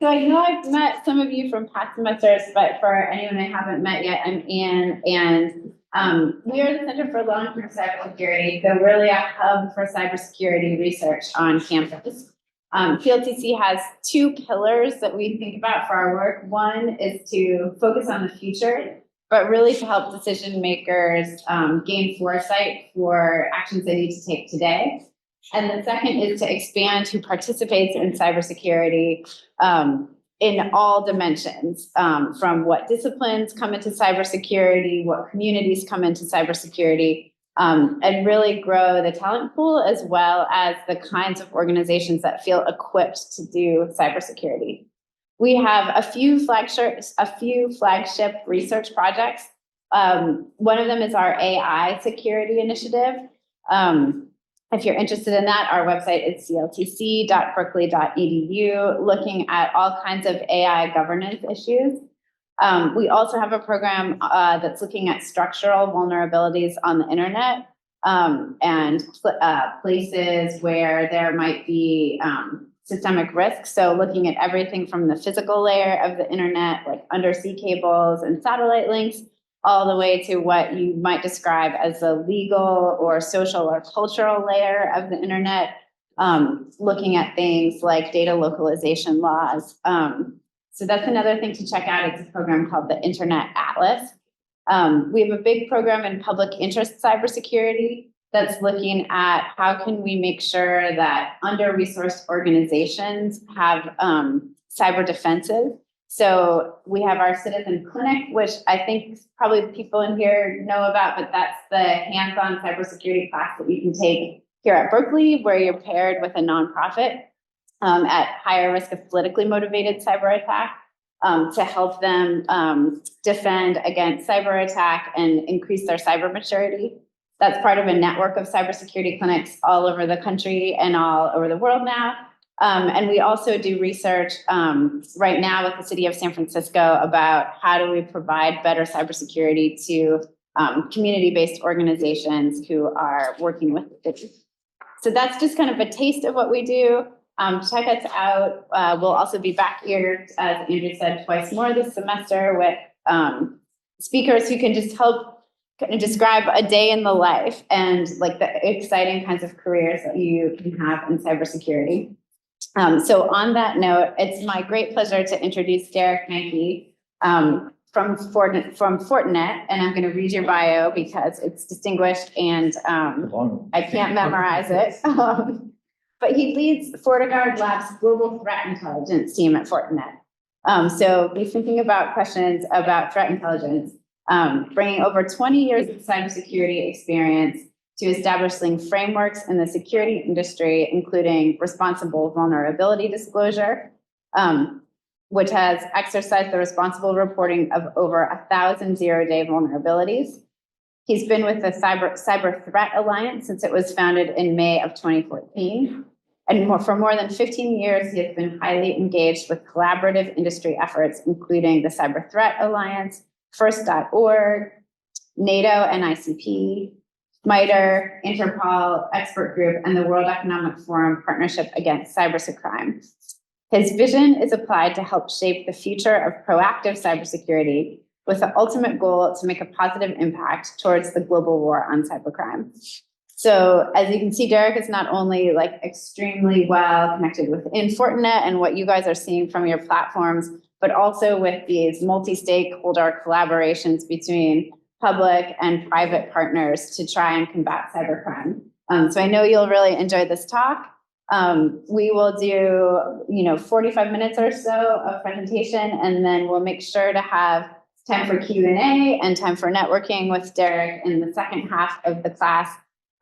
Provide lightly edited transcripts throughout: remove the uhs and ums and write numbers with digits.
So I know I've met some of you from past semesters, but for anyone I haven't met yet, I'm Anne, and we are the Center for Long-Term Cybersecurity, so really a hub for cybersecurity research on campus. PLTC has two pillars that we think about for our work. One is to focus on the future, but really to help decision makers gain foresight for actions they need to take today. And the second is to expand who participates in cybersecurity in all dimensions, from what disciplines come into cybersecurity, what communities come into cybersecurity, and really grow the talent pool as well as the kinds of organizations that feel equipped to do cybersecurity. We have a few flagship research projects. One of them is our AI security initiative. If you're interested in that, our website is cltc.berkeley.edu, looking at all kinds of AI governance issues. We also have a program that's looking at structural vulnerabilities on the internet and places where there might be systemic risk. So looking at everything from the physical layer of the internet, like undersea cables and satellite links, all the way to what you might describe as the legal or social or cultural layer of the internet, looking at things like data localization laws. So that's another thing to check out. It's a program called the Internet Atlas. We have a big program in public interest cybersecurity that's looking at how can we make sure that under-resourced organizations have cyber defenses. So we have our citizen clinic, which I think probably people in here know about, but that's the hands-on cybersecurity class that you can take here at Berkeley, where you're paired with a nonprofit at higher risk of politically motivated cyber attack to help them defend against cyber attack and increase their cyber maturity. That's part of a network of cybersecurity clinics all over the country and all over the world now. And we also do research right now with the city of San Francisco about how do we provide better cybersecurity to community-based organizations who are working with the city. So that's just kind of a taste of what we do. Check us out. We'll also be back here, as Andrew said, twice more this semester with speakers who can just help kind of describe a day in the life and like the exciting kinds of careers that you can have in cybersecurity. So on that note, it's my great pleasure to introduce Derek Manky from Fortinet, and I'm going to read your bio because it's distinguished and I can't memorize it. But he leads FortiGuard Labs' global threat intelligence team at Fortinet. So be thinking about questions about threat intelligence, bringing over 20 years of cybersecurity experience to establishing frameworks in the security industry, including responsible vulnerability disclosure, which has exercised the responsible reporting of over 1,000 zero-day vulnerabilities. He's been with the Cyber Threat Alliance since it was founded in May of 2014. And for more than 15 years, he has been highly engaged with collaborative industry efforts, including the Cyber Threat Alliance, First.org, NATO and ICP, MITRE, Interpol, Expert Group, and the World Economic Forum Partnership Against Cybercrime. His vision is applied to help shape the future of proactive cybersecurity with the ultimate goal to make a positive impact towards the global war on cybercrime. So as you can see, Derek is not only like extremely well connected within Fortinet and what you guys are seeing from your platforms, but also with these multi-stakeholder collaborations between public and private partners to try and combat cybercrime. So I know you'll really enjoy this talk. We will do, 45 minutes or so of presentation, and then we'll make sure to have time for Q&A and time for networking with Derek in the second half of the class.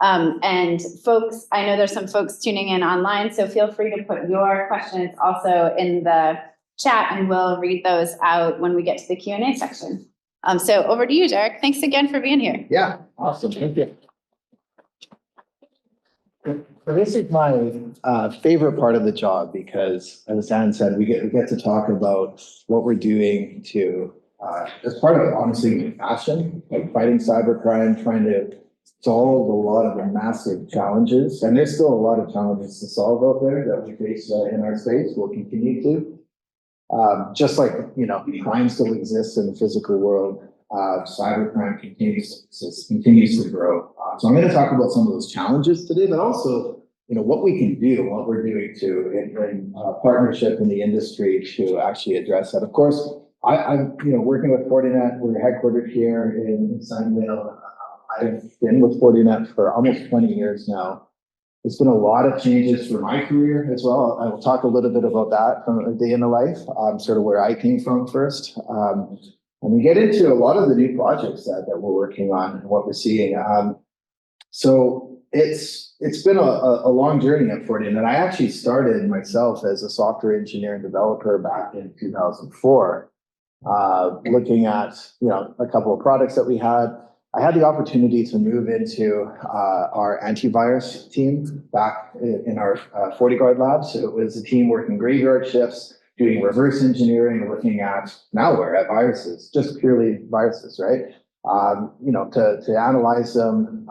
And folks, I know there's some folks tuning in online, so feel free to put your questions also in the chat, and we'll read those out when we get to the Q&A section. So over to you, Derek. Thanks again for being here. Yeah, awesome. Thank you. So this is my favorite part of the job because, as Anne said, we get to talk about what we're doing to, as part of honestly passion, like fighting cybercrime, trying to solve a lot of the massive challenges. And there's still a lot of challenges to solve out there that we face in our space. We'll continue to. Just like, crime still exists in the physical world, cybercrime continues to grow. So I'm going to talk about some of those challenges today, but also, what we can do, what we're doing to in partnership in the industry to actually address that. Of course, I'm working with Fortinet. We're headquartered here in Sunnyvale. I've been with Fortinet for almost 20 years now. It's been a lot of changes for my career as well. I will talk a little bit about that from a day in the life, sort of where I came from first. And we get into a lot of the new projects that we're working on and what we're seeing. So it's been a long journey at Fortinet. I actually started myself as a software engineer and developer back in 2004, looking at a couple of products that we had. I had the opportunity to move into our antivirus team back in our FortiGuard Labs. So it was a team working graveyard shifts, doing reverse engineering, looking at malware, at viruses, just purely viruses, right? To analyze them,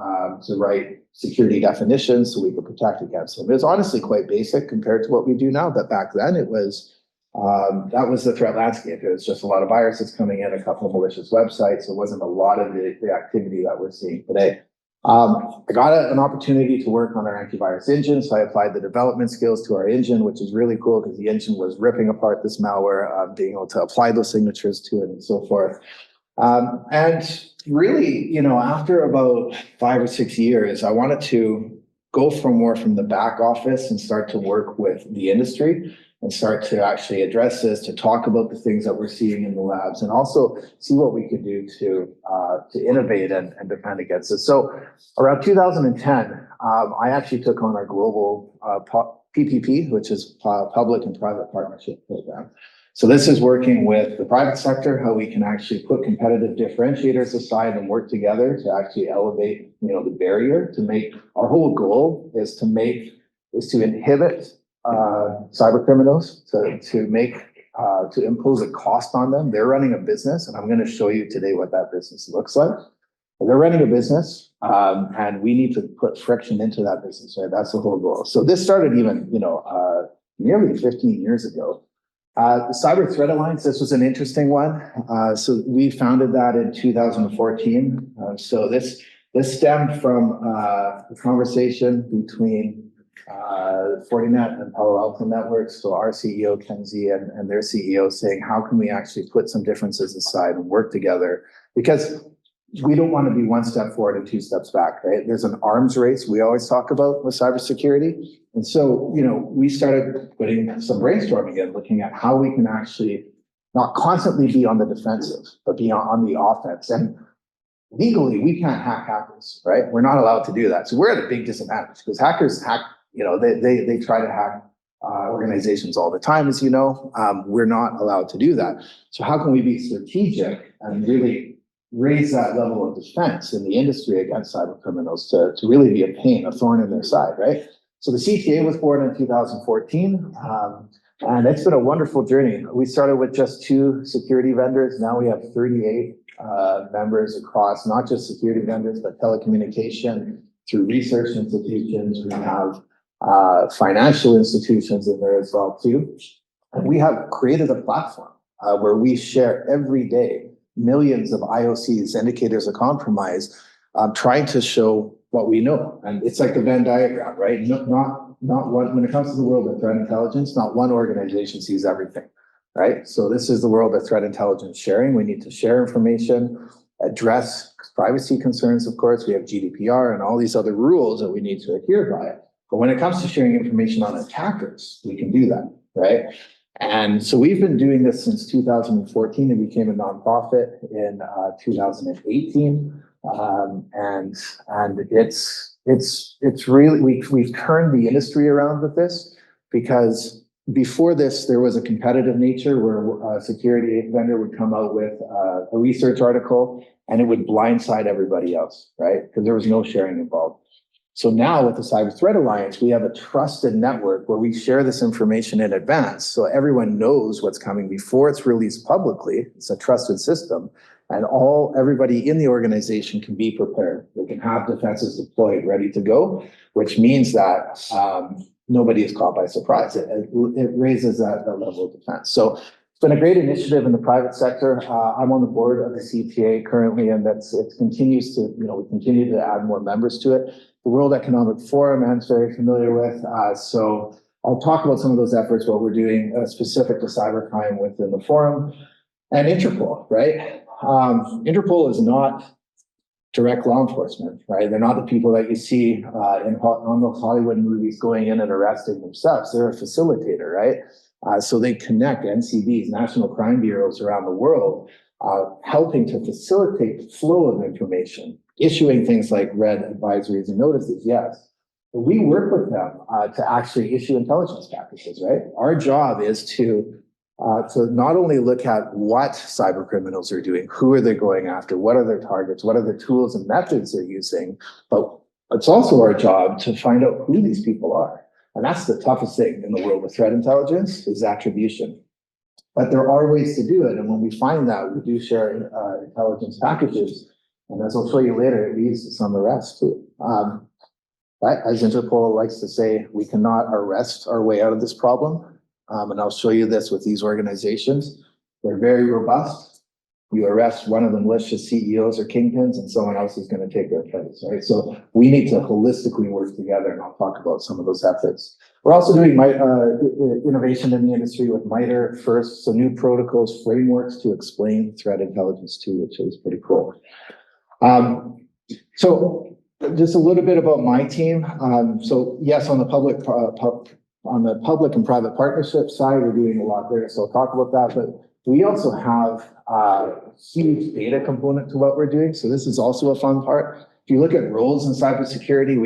to write security definitions so we could protect against them. It was honestly quite basic compared to what we do now, but back then it was that was the threat landscape. It was just a lot of viruses coming in, a couple of malicious websites. It wasn't a lot of the activity that we're seeing today. I got an opportunity to work on our antivirus engine, so I applied the development skills to our engine, which is really cool because the engine was ripping apart this malware, being able to apply those signatures to it and so forth. And really, after about 5 or 6 years, I wanted to go from the back office and start to work with the industry and start to actually address this, to talk about the things that we're seeing in the labs, and also see what we could do to innovate and defend against it. So around 2010, I actually took on our global PPP, which is Public and Private Partnership Program. So this is working with the private sector, how we can actually put competitive differentiators aside and work together to actually elevate, the barrier to make. Our whole goal is to inhibit cyber criminals, to impose a cost on them. They're running a business, and I'm going to show you today what that business looks like. They're running a business, and we need to put friction into that business, right? That's the whole goal. So this started even, nearly 15 years ago. The Cyber Threat Alliance, this was an interesting one. So we founded that in 2014. So this stemmed from a conversation between Fortinet and Palo Alto Networks. So our CEO, Kenzie, and their CEO saying, how can we actually put some differences aside and work together? Because we don't want to be 1 step forward and 2 steps back, right? There's an arms race we always talk about with cybersecurity. And so, we started putting some brainstorming in, looking at how we can actually not constantly be on the defensive, but be on the offense. And legally, we can't hack hackers, right? We're not allowed to do that. So we're at a big disadvantage because hackers hack, they try to hack organizations all the time, as you know. We're not allowed to do that. So how can we be strategic and really raise that level of defense in the industry against cyber criminals to really be a thorn in their side, right? So the CTA was born in 2014, and it's been a wonderful journey. We started with just 2 security vendors. Now we have 38 members across not just security vendors, but telecommunication, through research institutions. We have financial institutions in there as well too. And we have created a platform where we share every day millions of IOCs, indicators of compromise, trying to show what we know. And it's like the Venn diagram, right? Not one, when it comes to the world of threat intelligence, not one organization sees everything, right? So this is the world of threat intelligence sharing. We need to share information, address privacy concerns, of course. We have GDPR and all these other rules that we need to adhere by. But when it comes to sharing information on attackers, we can do that, right? And so we've been doing this since 2014. It became a nonprofit in 2018. And it's really, we've turned the industry around with this, because before this, there was a competitive nature where a security vendor would come out with a research article and it would blindside everybody else, right? Because there was no sharing involved. So now with the Cyber Threat Alliance, we have a trusted network where we share this information in advance. So everyone knows what's coming before it's released publicly. It's a trusted system. And everybody in the organization can be prepared. They can have defenses deployed, ready to go, which means that nobody is caught by surprise. It raises that level of defense. So It's been a great initiative in the private sector. I'm on the board of the CTA currently, and it continues to, we continue to add more members to it. The World Economic Forum, I'm very familiar with. So I'll talk about some of those efforts, what we're doing specific to cybercrime within the forum. And Interpol, right? Interpol is not direct law enforcement, right? They're not the people that you see on those Hollywood movies going in and arresting themselves. They're a facilitator, right? So they connect NCBs, National Crime Bureaus around the world, helping to facilitate the flow of information, issuing things like red advisories and notices, yes. But we work with them to actually issue intelligence packages, right? Our job is to not only look at what cyber criminals are doing, who are they going after, what are their targets, what are the tools and methods they're using, but it's also our job to find out who these people are. And that's the toughest thing in the world of threat intelligence is attribution. But there are ways to do it. And when we find that, we do share intelligence packages. And as I'll show you later, it leads to some arrests too. But as Interpol likes to say, we cannot arrest our way out of this problem. And I'll show you this with these organizations. They're very robust. You arrest one of the malicious CEOs or kingpins and someone else is going to take their place, right? So we need to holistically work together, and I'll talk about some of those efforts. We're also doing innovation in the industry with MITRE first, so new protocols, frameworks to explain threat intelligence too, which is pretty cool. So just a little bit about my team. So yes, on the public and private partnership side, we're doing a lot there, so I'll talk about that, but we also have a huge data component to what we're doing. So this is also a fun part. If you look at roles in cybersecurity,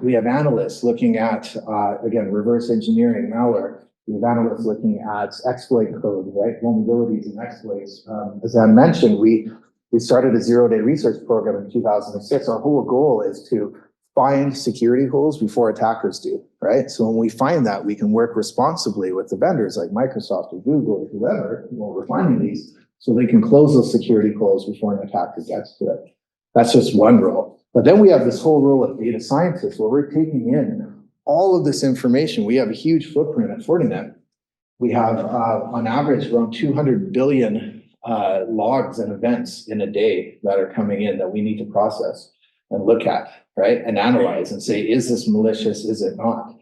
we have analysts looking at, again, reverse engineering, malware. We have analysts looking at exploit code, right? Vulnerabilities and exploits. As I mentioned, we started a zero-day research program in 2006. Our whole goal is to find security holes before attackers do, right? So when we find that, we can work responsibly with the vendors like Microsoft or Google or whoever, when we're finding these, so they can close those security holes before an attacker gets to it. That's just one role. But then we have this whole role of data scientists where we're taking in all of this information. We have a huge footprint at Fortinet. We have, on average, around 200 billion logs and events in a day that are coming in that we need to process and look at, right? And analyze and say, is this malicious? Is it not?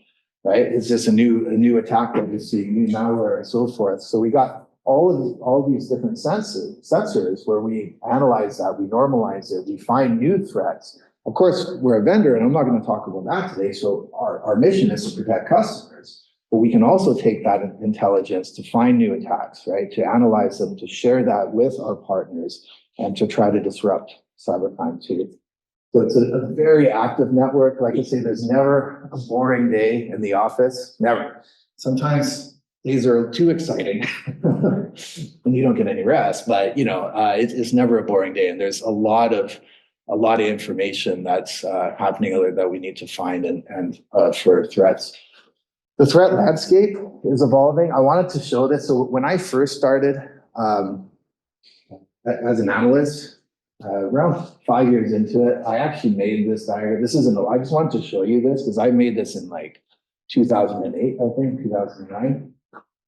Right? Is this a new attack that we see, new malware and so forth? So we got all these different sensors where we analyze that, we normalize it, we find new threats. Of course, we're a vendor, and I'm not going to talk about that today. So our mission is to protect customers, but we can also take that intelligence to find new attacks, right? To analyze them, to share that with our partners, and to try to disrupt cybercrime too. So it's a very active network. Like I say, there's never a boring day in the office, never. Sometimes days are too exciting and you don't get any rest, but it's never a boring day. And there's a lot of information that's happening that we need to find and for threats. The threat landscape is evolving. I wanted to show this. So when I first started as an analyst, around 5 years into it, I actually made this diagram. I just wanted to show you this because I made this in like 2008, I think, 2009.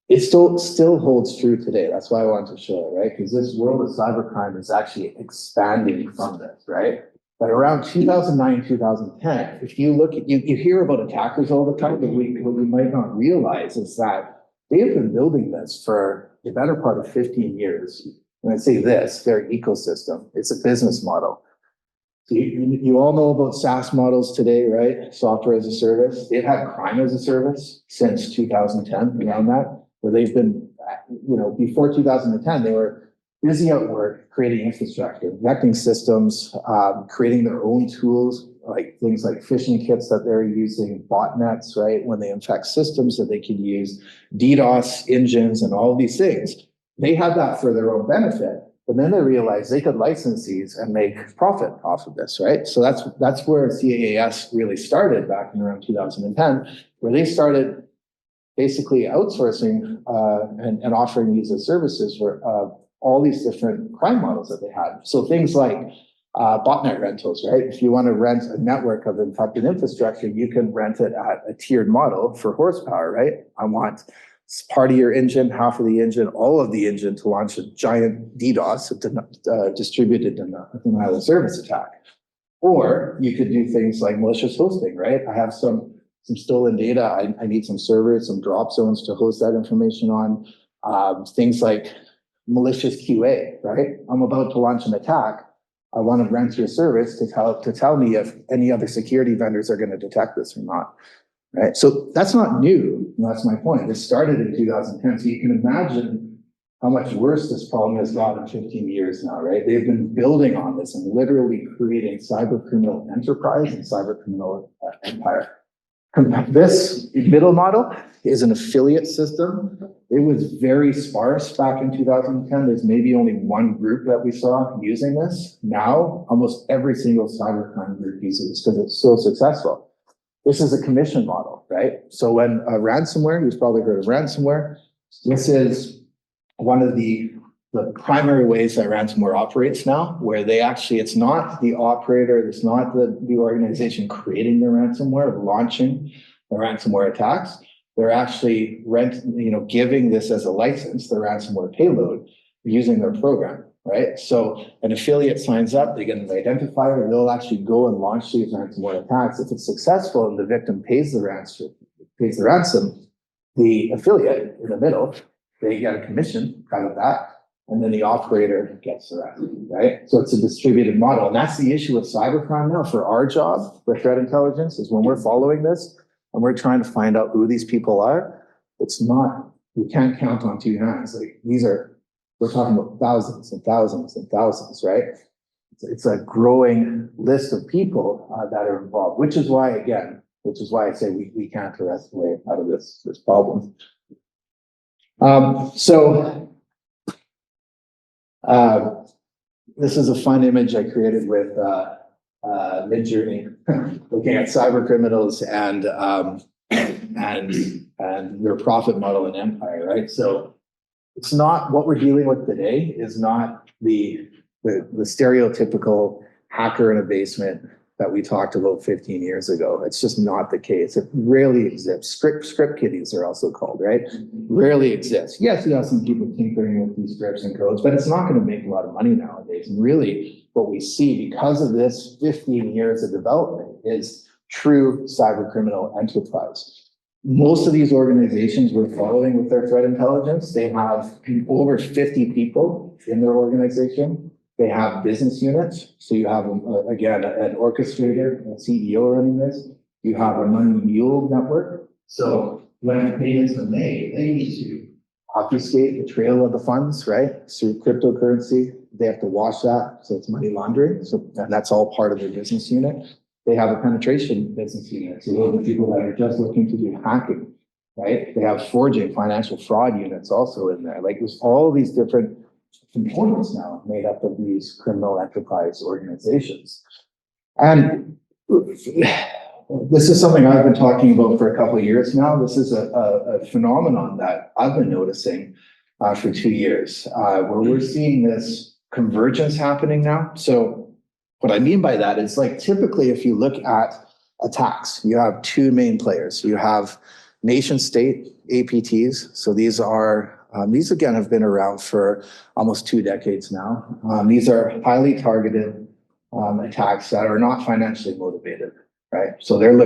It still holds true today. That's why I wanted to show it, right? Because this world of cybercrime is actually expanding from this, right? But around 2009, 2010, if you look at, you hear about attackers all the time, but what we might not realize is that they've been building this for the better part of 15 years. When I say this, their ecosystem, it's a business model. So you all know about SaaS models today, right? Software as a service. They've had crime as a service since 2010, around that, where they've been, before 2010, they were busy at work, creating infrastructure, connecting systems, creating their own tools, like things like phishing kits that they're using, botnets, right? When they infect systems that they can use, DDoS engines and all these things. They had that for their own benefit, but then they realized they could license these and make profit off of this, right? So that's where CAAS really started back in around 2010, where they started basically outsourcing and offering these as services for all these different crime models that they had. So things like botnet rentals, right? If you want to rent a network of infected infrastructure, you can rent it at a tiered model for horsepower, right? I want part of your engine, half of the engine, all of the engine to launch a giant DDoS, a distributed denial of service attack. Or you could do things like malicious hosting, right? I have some stolen data. I need some servers, some drop zones to host that information on. Things like malicious QA, right? I'm about to launch an attack. I want to rent your service to tell me if any other security vendors are going to detect this or not, right? So that's not new. And that's my point. This started in 2010. So you can imagine how much worse this problem has gotten in 15 years now, right? They've been building on this and literally creating cybercriminal enterprise and cybercriminal empire. This middle model is an affiliate system. It was very sparse back in 2010. There's maybe only one group that we saw using this. Now, almost every single cybercrime group uses this because it's so successful. This is a commission model, right? So when a ransomware, you've probably heard of ransomware, this is one of the primary ways that ransomware operates now, where they actually, it's not the operator, it's not the organization creating the ransomware, launching the ransomware attacks. They're actually giving this as a license, the ransomware payload, using their program, right? So an affiliate signs up, they get an identifier, and they'll actually go and launch these ransomware attacks. If it's successful and the victim pays the ransom, the affiliate in the middle, they get a commission out of that. And then the operator gets the rest, right? So it's a distributed model. And that's the issue with cybercrime now for our job, for threat intelligence, is when we're following this and we're trying to find out who these people are, it's not, we can't count on two hands. Like we're talking about thousands and thousands and thousands, right? It's a growing list of people that are involved, which is why I say we can't arrest the way out of this problem. This is a fun image I created with Midjourney, looking at cyber criminals and their profit model and empire, right? So it's not what we're dealing with today is not the stereotypical hacker in a basement that we talked about 15 years ago. It's just not the case. It rarely exists. Script kiddies are also called, right? Rarely exists. Yes, you have some people tinkering with these scripts and codes, but it's not going to make a lot of money nowadays. And really what we see because of this 15 years of development is true cyber criminal enterprise. Most of these organizations we're following with their threat intelligence, they have over 50 people in their organization. They have business units. So you have, again, an orchestrator, a CEO running this. You have a money mule network. So when payments are made, they need to obfuscate the trail of the funds, right? Through cryptocurrency. They have to wash that. So it's money laundering. So and that's all part of their business unit. They have a penetration business unit. So those are people that are just looking to do hacking, right? They have forging, financial fraud units also in there. Like there's all these different components now made up of these criminal enterprise organizations. And this is something I've been talking about for a couple of years now. This is a phenomenon that I've been noticing for 2 years, where we're seeing this convergence happening now. So what I mean by that is like typically if you look at attacks, you have two main players. You have nation state APTs. So these are these again have been around for almost 2 decades now. These are highly targeted attacks that are not financially motivated, right? So they're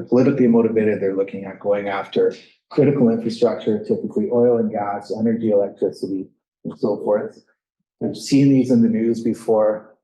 politically motivated. They're looking at going after critical infrastructure, typically oil and gas, energy, electricity, and so forth. We've seen these in the news before.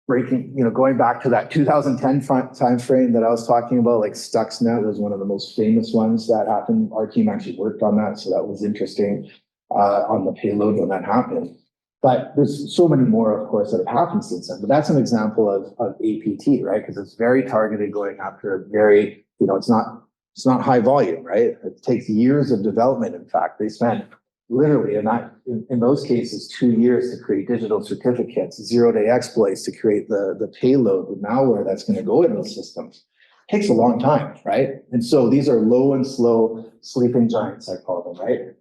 Going back to that 2010 timeframe that I was talking about, like Stuxnet was one of the most famous ones that happened. Our team actually worked on that, so that was interesting on the payload when that happened. But there's so many more, of course, that have happened since then. But that's an example of APT, right? Because it's very targeted, going after a very, it's not high volume, right? It takes years of development. In fact, they spent literally, in those cases, 2 years to create digital certificates, zero-day exploits to create the payload, the malware that's going to go in those systems. It takes a long time, right? And so these are low and slow sleeping giants, I call them, right?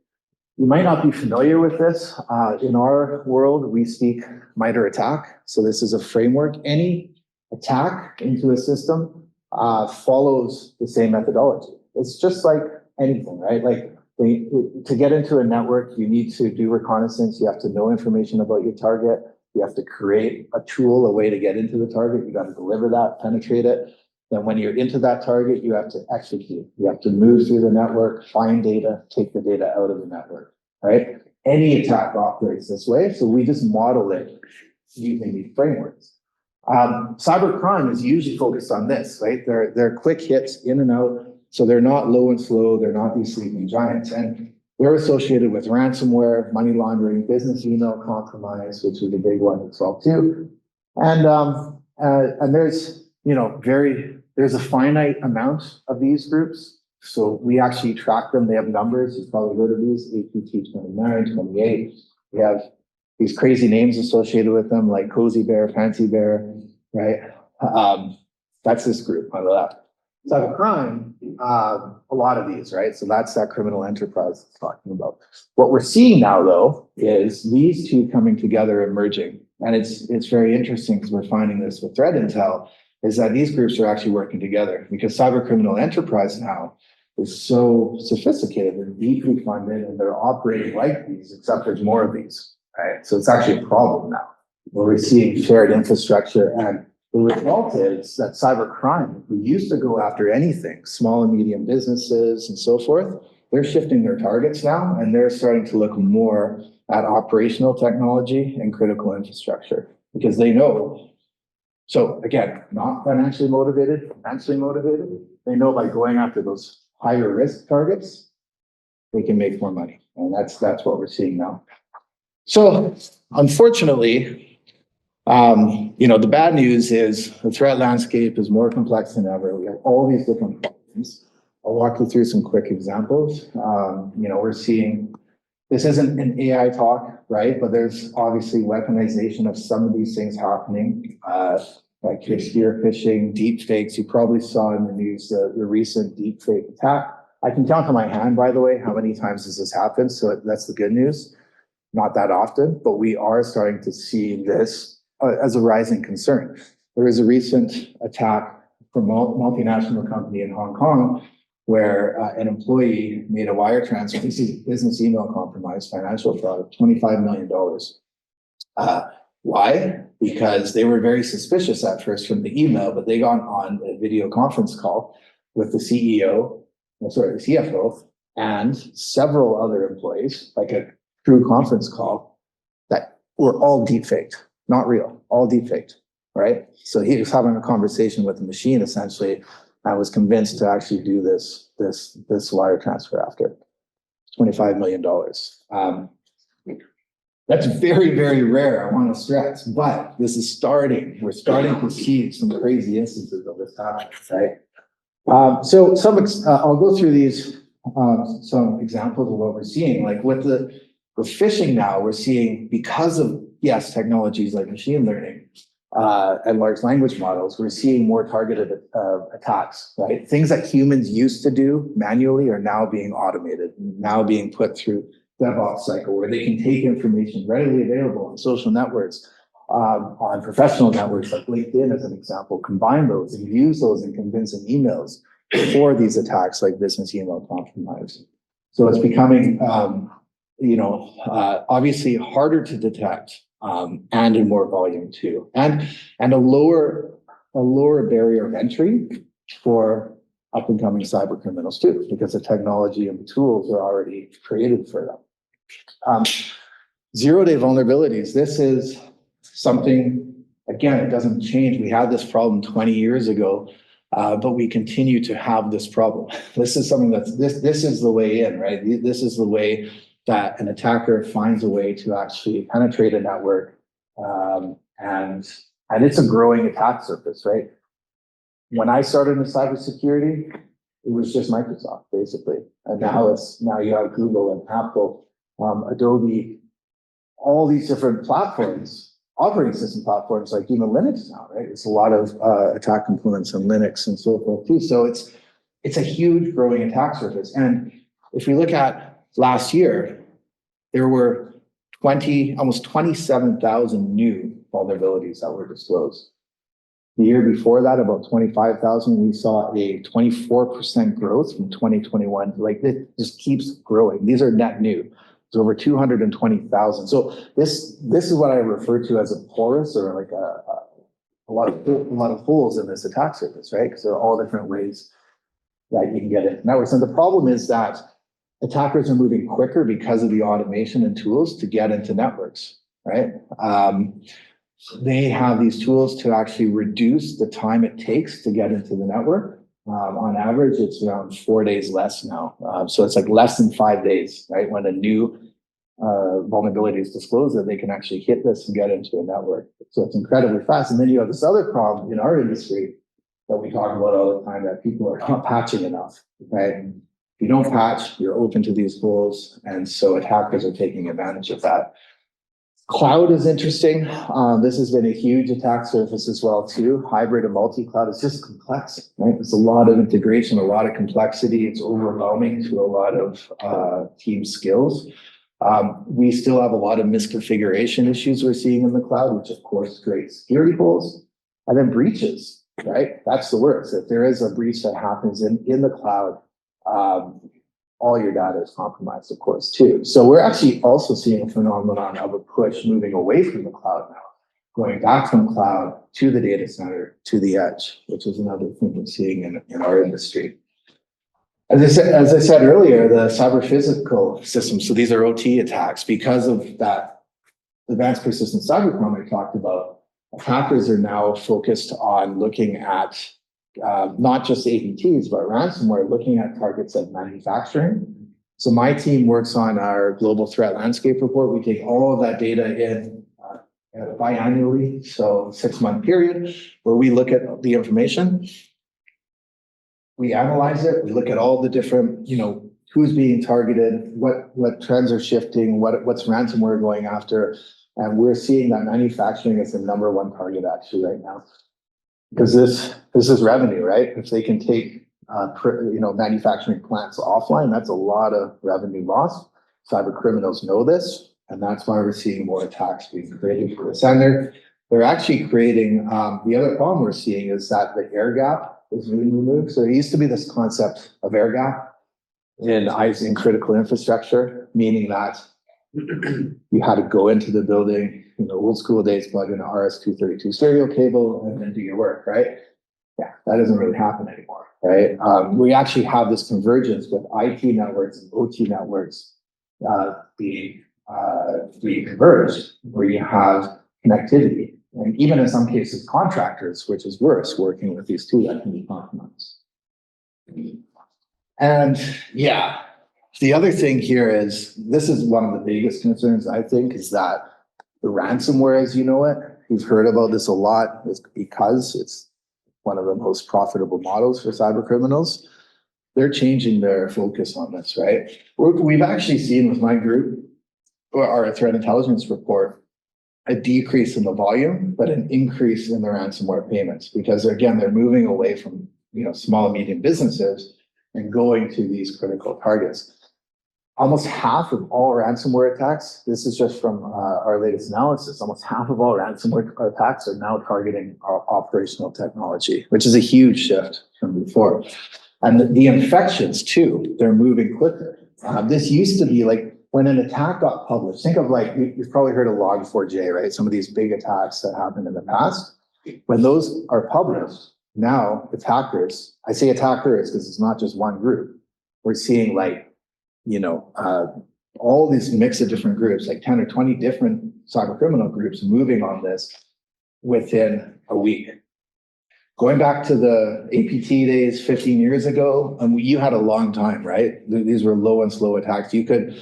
You might not be familiar with this. In our world, we speak MITRE ATT&CK. So this is a framework. Any attack into a system follows the same methodology. It's just like anything, right? Like to get into a network, you need to do reconnaissance. You have to know information about your target. You have to create a tool, a way to get into the target. You got to deliver that, penetrate it. Then when you're into that target, you have to execute. You have to move through the network, find data, take the data out of the network, right? Any attack operates this way. So we just model it using these frameworks. Cybercrime is usually focused on this, right? They're quick hits in and out. So they're not low and slow. They're not these sleeping giants. And they're associated with ransomware, money laundering, business email compromise, which is a big one as well too. And there's, there's a finite amount of these groups. So we actually track them. They have numbers. You've probably heard of these, APT 29, 28. We have these crazy names associated with them, like Cozy Bear, Fancy Bear, right? That's this group on the left. Cybercrime, a lot of these, right? So that's that criminal enterprise it's talking about. What we're seeing now, though, is these two coming together, emerging. And it's very interesting because we're finding this with threat intel, is that these groups are actually working together because cybercriminal enterprise now is so sophisticated. They're deeply funded and they're operating like these, except there's more of these, right? So it's actually a problem now where we're seeing shared infrastructure. And the result is that cybercrime, who used to go after anything, small and medium businesses and so forth, they're shifting their targets now and they're starting to look more at operational technology and critical infrastructure because they know. So again, not financially motivated, they know by going after those higher risk targets, they can make more money. And that's what we're seeing now. So unfortunately, the bad news is the threat landscape is more complex than ever. We have all these different problems. I'll walk you through some quick examples. We're seeing, this isn't an AI talk, right? But there's obviously weaponization of some of these things happening, like spear phishing, deep fakes. You probably saw in the news the recent deep fake attack. I can count on my hand, by the way, how many times has this happened. So that's the good news. Not that often, but we are starting to see this as a rising concern. There was a recent attack from a multinational company in Hong Kong where an employee made a wire transfer. This is business email compromise, financial fraud of $25 million. Why? Because they were very suspicious at first from the email, but they got on a video conference call with the the CFO, and several other employees, like a true conference call, that were all deepfaked, not real, all deepfaked, right? So he was having a conversation with the machine essentially. I was convinced to actually do this wire transfer after $25 million. That's very, very rare, I want to stress, but this is starting. We're starting to see some crazy instances of this happening, right? I'll go through these, some examples of what we're seeing. Like with phishing now, we're seeing, because of, yes, technologies like machine learning and large language models, we're seeing more targeted attacks, right? Things that humans used to do manually are now being automated, now being put through DevOps cycle, where they can take information readily available on social networks, on professional networks like LinkedIn as an example, combine those and use those in convincing emails for these attacks like business email compromise. So it's becoming, obviously harder to detect and in more volume too, and a lower barrier of entry for up and coming cyber criminals too, because the technology and the tools are already created for them. Zero-day vulnerabilities. This is something, again, it doesn't change. We had this problem 20 years ago, but we continue to have this problem. This is something this is the way in, right? This is the way that an attacker finds a way to actually penetrate a network. And it's a growing attack surface, right? When I started in cybersecurity, it was just Microsoft, basically. And now you have Google and Apple, Adobe, all these different platforms, operating system platforms, like even Linux now, right? It's a lot of attack components in Linux and so forth too. So it's a huge growing attack surface. And if we look at last year, there were almost 27,000 new vulnerabilities that were disclosed. The year before that, about 25,000, we saw a 24% growth from 2021. Like it just keeps growing. These are net new. It's over 220,000. So this is what I refer to as a porous or like a lot of holes in this attack surface, right? Because there are all different ways that you can get into networks. And the problem is that attackers are moving quicker because of the automation and tools to get into networks, right? They have these tools to actually reduce the time it takes to get into the network. On average, it's around 4 days less now. So it's like less than 5 days, right? When a new vulnerability is disclosed, that they can actually hit this and get into a network. So it's incredibly fast. And then you have this other problem in our industry that we talk about all the time, that people are not patching enough, right? If you don't patch, you're open to these holes. And so attackers are taking advantage of that. Cloud is interesting. This has been a huge attack surface as well too. Hybrid and multi-cloud is just complex, right? It's a lot of integration, a lot of complexity. It's overwhelming to a lot of team skills. We still have a lot of misconfiguration issues we're seeing in the cloud, which of course creates security holes. And then breaches, right? That's the worst. If there is a breach that happens in the cloud, all your data is compromised, of course, too. So we're actually also seeing a phenomenon of a push moving away from the cloud now, going back from cloud to the data center, to the edge, which is another thing we're seeing in our industry. As I said earlier, the cyber physical systems, so these are OT attacks, because of that advanced persistent cybercrime I talked about, attackers are now focused on looking at not just APTs, but ransomware, looking at targets like manufacturing. So my team works on our global threat landscape report. We take all of that data in biannually, so 6-month period, where we look at the information. We analyze it. We look at all the different, who's being targeted, what trends are shifting, what's ransomware going after. And we're seeing that manufacturing is the #1 target actually right now. Because this is revenue, right? If they can take manufacturing plants offline, that's a lot of revenue loss. Cyber criminals know this, and that's why we're seeing more attacks being created for the sender. They're actually creating, the other problem we're seeing is that the air gap is being removed. So there used to be this concept of air gap in critical infrastructure, meaning that you had to go into the building, old school days, plug in an RS-232 stereo cable and then do your work, right? Yeah, that doesn't really happen anymore, right? We actually have this convergence with IT networks and OT networks being converged, where you have connectivity, and even in some cases, contractors, which is worse, working with these two that can be compromised. And yeah, the other thing here is, this is one of the biggest concerns, I think, is that the ransomware, as you know it, you've heard about this a lot, is because it's one of the most profitable models for cyber criminals. They're changing their focus on this, right? We've actually seen with my group, our threat intelligence report, a decrease in the volume, but an increase in the ransomware payments, because again, they're moving away from small and medium businesses and going to these critical targets. Almost half of all ransomware attacks, this is just from our latest analysis, almost half of all ransomware attacks are now targeting our operational technology, which is a huge shift from before. And the infections too, they're moving quicker. This used to be like, when an attack got published, think of like, you've probably heard of Log4j, right? Some of these big attacks that happened in the past. When those are published, now attackers, I say attackers because it's not just one group. We're seeing like, all these mix of different groups, like 10 or 20 different cyber criminal groups moving on this within a week. Going back to the APT days 15 years ago, you had a long time, right? These were low and slow attacks. You could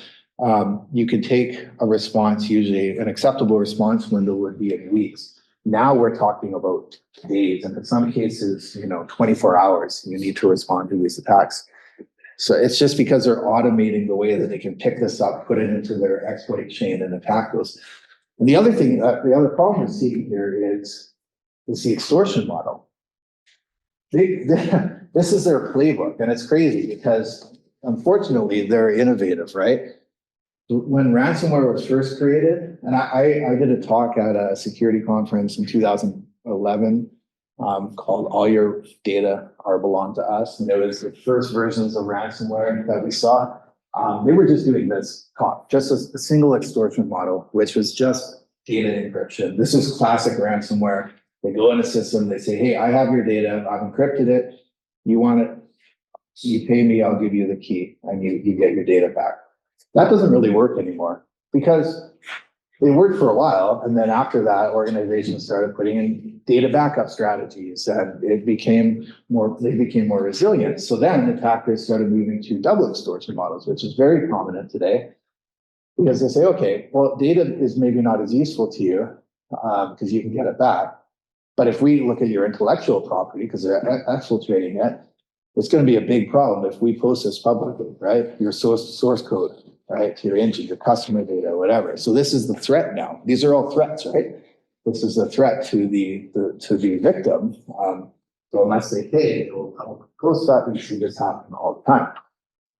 take a response, usually an acceptable response window would be in weeks. Now we're talking about days, and in some cases, 24 hours, you need to respond to these attacks. So it's just because they're automating the way that they can pick this up, put it into their exploit chain and attack those. And the other thing, the other problem we're seeing here is the extortion model. This is their playbook, and it's crazy because unfortunately they're innovative, right? When ransomware was first created, and I did a talk at a security conference in 2011, called All Your Data Are Belong to Us. And it was the first versions of ransomware that we saw. They were just doing this, just a single extortion model, which was just data encryption. This is classic ransomware. They go in a system, they say, hey, I have your data, I've encrypted it. You want it, you pay me, I'll give you the key, and you get your data back. That doesn't really work anymore because it worked for a while. And then after that, organizations started putting in data backup strategies and they became more resilient. So then attackers started moving to double extortion models, which is very prominent today. Because they say, okay, well, data is maybe not as useful to you because you can get it back. But if we look at your intellectual property, because they're exfiltrating it, it's going to be a big problem if we post this publicly, right? Your source code, right? To your engine, your customer data, whatever. So this is the threat now. These are all threats, right? This is a threat to the victim. So unless they pay, they'll post that. We see this happen all the time.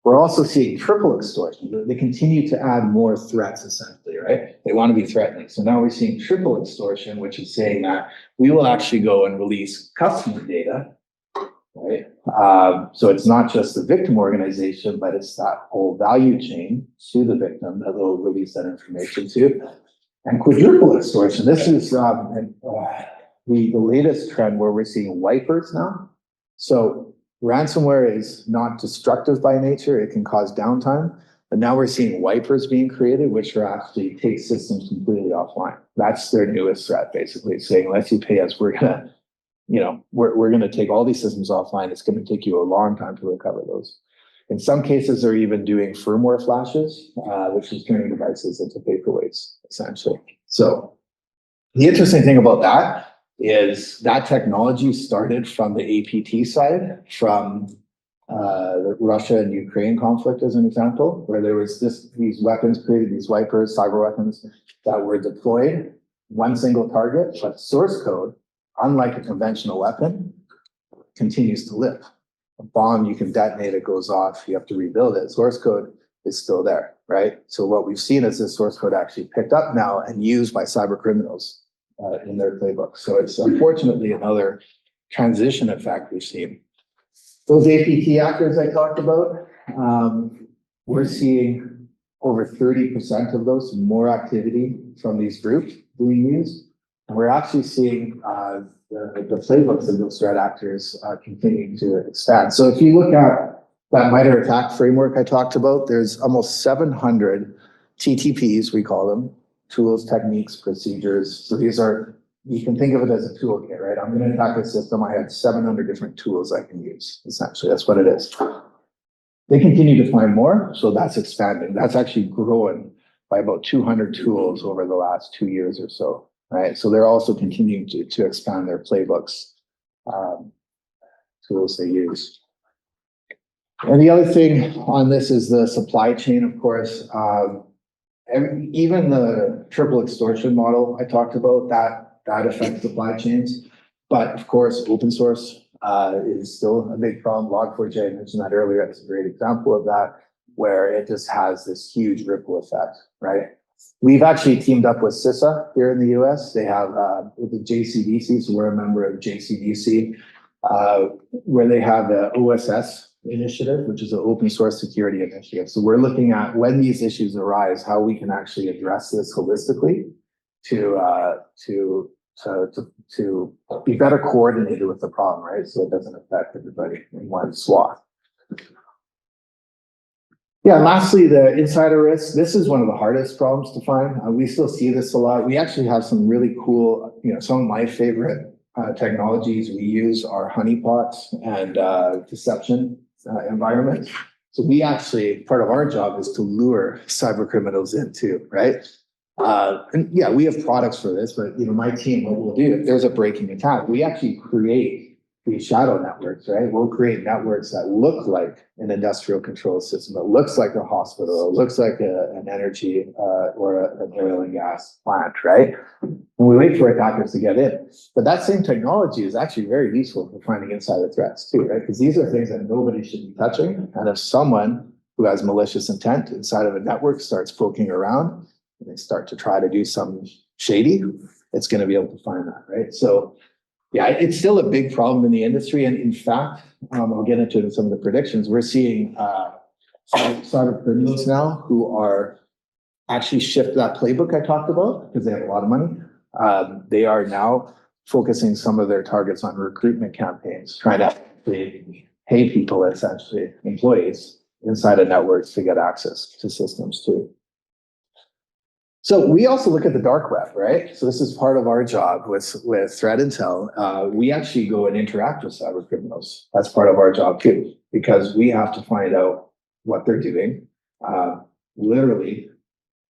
We're also seeing triple extortion. They continue to add more threats, essentially, right? They want to be threatening. So now we're seeing triple extortion, which is saying that we will actually go and release customer data, right? So it's not just the victim organization, but it's that whole value chain to the victim that they'll release that information to. And quadruple extortion, this is the latest trend where we're seeing wipers now. So ransomware is not destructive by nature. It can cause downtime, but now we're seeing wipers being created, which are actually take systems completely offline. That's their newest threat, basically saying, unless you pay us, we're gonna, we're gonna take all these systems offline. It's gonna take you a long time to recover those. In some cases, they're even doing firmware flashes, which is turning devices into paperweights, essentially. So the interesting thing about that is that technology started from the APT side, from the Russia and Ukraine conflict, as an example, where there was these weapons created, these wipers, cyber weapons that were deployed, one single target, but source code, unlike a conventional weapon, continues to live. A bomb, you can detonate, it goes off, you have to rebuild it. Source code is still there, right? So what we've seen is this source code actually picked up now and used by cybercriminals in their playbook. So it's unfortunately another transition effect we've seen. Those APT actors I talked about, we're seeing over 30% of those, more activity from these groups being used. And we're actually seeing the playbooks of those threat actors continuing to expand. So if you look at that MITRE attack framework I talked about, there's almost 700 TTPs, we call them, tools, techniques, procedures. So these are, you can think of it as a toolkit, right? I'm going to attack a system. I have 700 different tools I can use. Essentially, that's what it is. They continue to find more, so that's expanding. That's actually growing by about 200 tools over the last 2 years or so, right? So they're also continuing to expand their playbooks, tools they use. And the other thing on this is the supply chain, of course. Even the triple extortion model I talked about, that affects supply chains. But of course, open source is still a big problem. Log4j, I mentioned that earlier, it's a great example of that, where it just has this huge ripple effect, right? We've actually teamed up with CISA here in the US. They have with the JCDC, so we're a member of JCDC, where they have the OSS initiative, which is an open source security initiative. So we're looking at when these issues arise, how we can actually address this holistically to be better coordinated with the problem, right? So it doesn't affect everybody in one swath. Yeah, lastly, the insider risk. This is one of the hardest problems to find. We still see this a lot. We actually have some really cool, some of my favorite technologies we use are honeypots and deception environments. So we actually, part of our job is to lure cyber criminals into, right? And yeah, we have products for this, but my team, what we'll do, if there's a breaking attack, we actually create these shadow networks, right? We'll create networks that look like an industrial control system. It looks like a hospital. It looks like an energy or an oil and gas plant, right? And we wait for attackers to get in. But that same technology is actually very useful for finding insider threats too, right? Because these are things that nobody should be touching. And if someone who has malicious intent inside of a network starts poking around and they start to try to do something shady, it's going to be able to find that, right? So Yeah, it's still a big problem in the industry. And in fact, I'll get into some of the predictions. We're seeing cyber criminals now who are actually shift that playbook I talked about because they have a lot of money. They are now focusing some of their targets on recruitment campaigns, trying to pay people, essentially employees inside of networks, to get access to systems too. So we also look at the dark web, right? So this is part of our job with threat intel. We actually go and interact with cyber criminals. That's part of our job too, because we have to find out what they're doing, literally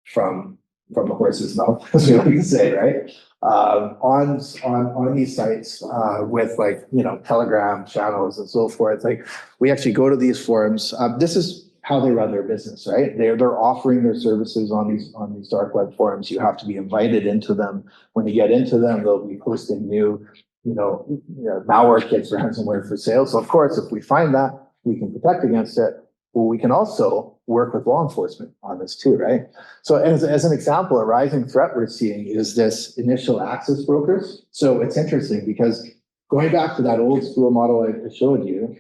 from the horse's mouth, as we like to say, right? On these sites with, like, you know, Telegram channels and so forth. Like, we actually go to these forums. This is how they run their business, right? They're offering their services on these dark web forums. You have to be invited into them. When you get into them, they'll be posting new, malware kits, ransomware for sale. So of course, if we find that, we can protect against it. Well, we can also work with law enforcement on this too, right? So as an example, a rising threat we're seeing is this initial access brokers. So it's interesting because going back to that old school model I showed you,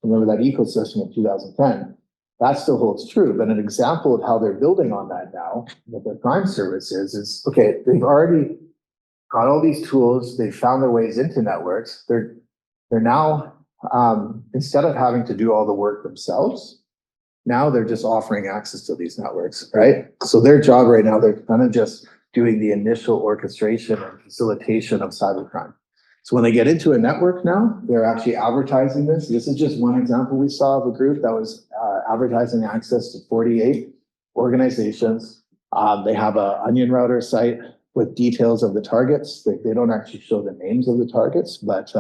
remember that ecosystem of 2010, that still holds true. But an example of how they're building on that now, what their crime service is okay, they've already got all these tools, they found their ways into networks. They're now, instead of having to do all the work themselves, now they're just offering access to these networks, right? So their job right now, they're kind of just doing the initial orchestration and facilitation of cybercrime. So when they get into a network now, they're actually advertising this. This is just one example we saw of a group that was advertising access to 48 organizations. They have an onion router site with details of the targets. They don't actually show the names of the targets, but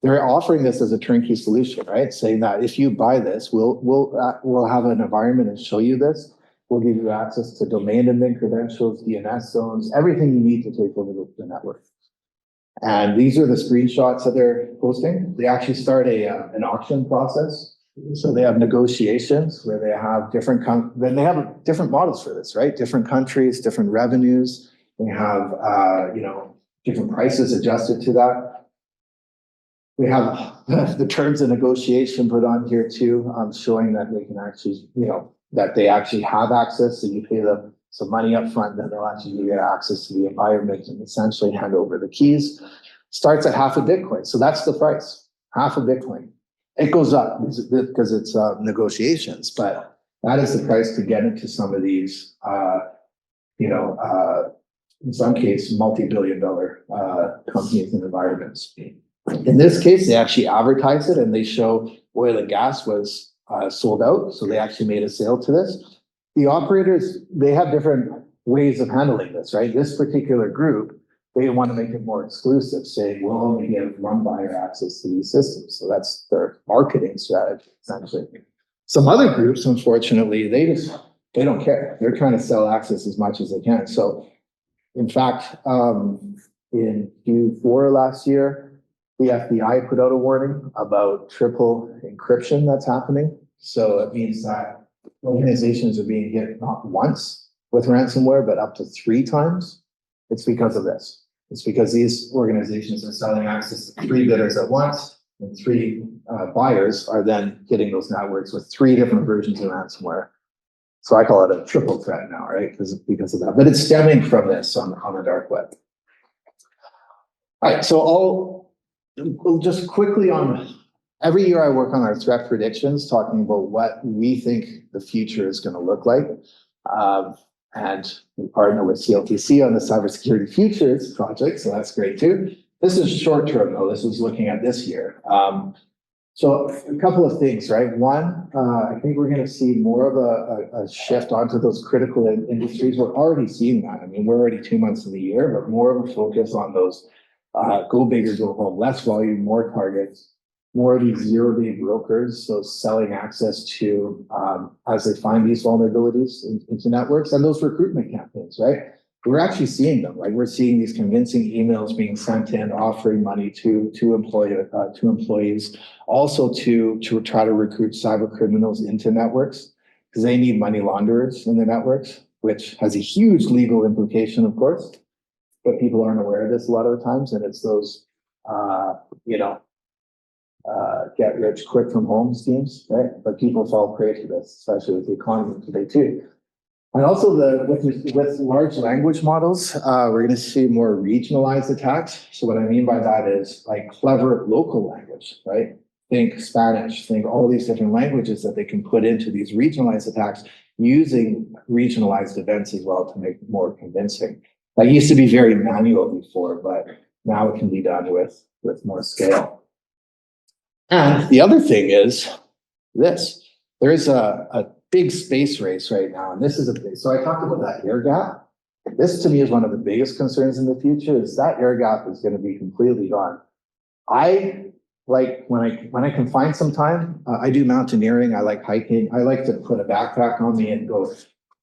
they're offering this as a turnkey solution, right? Saying that if you buy this, we'll have an environment and show you this. We'll give you access to domain admin credentials, DNS zones, everything you need to take over the network. And these are the screenshots that they're posting. They actually start an auction process. So they have negotiations where they have different models for this, right? Different countries, different revenues. They have different prices adjusted to that. We have the terms of negotiation put on here too, showing that they can actually, that they actually have access. So you pay them some money up front, then they'll actually get access to the environment and essentially hand over the keys. Starts at half a Bitcoin. So that's the price, half a Bitcoin. It goes up because it's negotiations, but that is the price to get into some of these, in some cases, multi-billion-dollar companies and environments. In this case, they actually advertise it and they show oil and gas was sold out. So they actually made a sale to this. The operators, they have different ways of handling this, right? This particular group, they want to make it more exclusive, saying we'll only give one buyer access to these systems. So that's their marketing strategy, essentially. Some other groups, unfortunately, they don't care. They're trying to sell access as much as they can. So in fact, in Q4 last year, the FBI put out a warning about triple encryption that's happening. So it means that organizations are being hit not once with ransomware, but up to 3 times. It's because of this. It's because these organizations are selling access to 3 bidders at once, and 3 buyers are then getting those networks with 3 different versions of ransomware. So I call it a triple threat now, right? Because of that. But it's stemming from this on the dark web. All right, so I'll just quickly on. Every year I work on our threat predictions, talking about what we think the future is going to look like. And we partner with CLTC on the Cybersecurity Futures project, so that's great too. This is short term though, this is looking at this year. So a couple of things, right? One, I think we're going to see more of a shift onto those critical industries. We're already seeing that. I mean, we're already 2 months of the year, but more of a focus on those go big or go home, less volume, more targets. More of these zero-day brokers, so selling access to, as they find these vulnerabilities into networks, and those recruitment campaigns, right? We're actually seeing them, right? We're seeing these convincing emails being sent in, offering money to employees, also to try to recruit cyber criminals into networks, because they need money launderers in their networks, which has a huge legal implication, of course, but people aren't aware of this a lot of the times, and it's those you know, get rich quick from home schemes, right? But people fall prey to this, especially with the economy today too. And also with large language models, we're going to see more regionalized attacks. So what I mean by that is like clever local language, right? Think Spanish, think all these different languages that they can put into these regionalized attacks using regionalized events as well to make it more convincing. That used to be very manual before, but now it can be done with more scale. And the other thing is this. There is a big space race right now, and this is a big, so I talked about that air gap. This to me is one of the biggest concerns in the future, is that air gap is going to be completely gone. I like when I can find some time, I do mountaineering, I like hiking, I like to put a backpack on me and go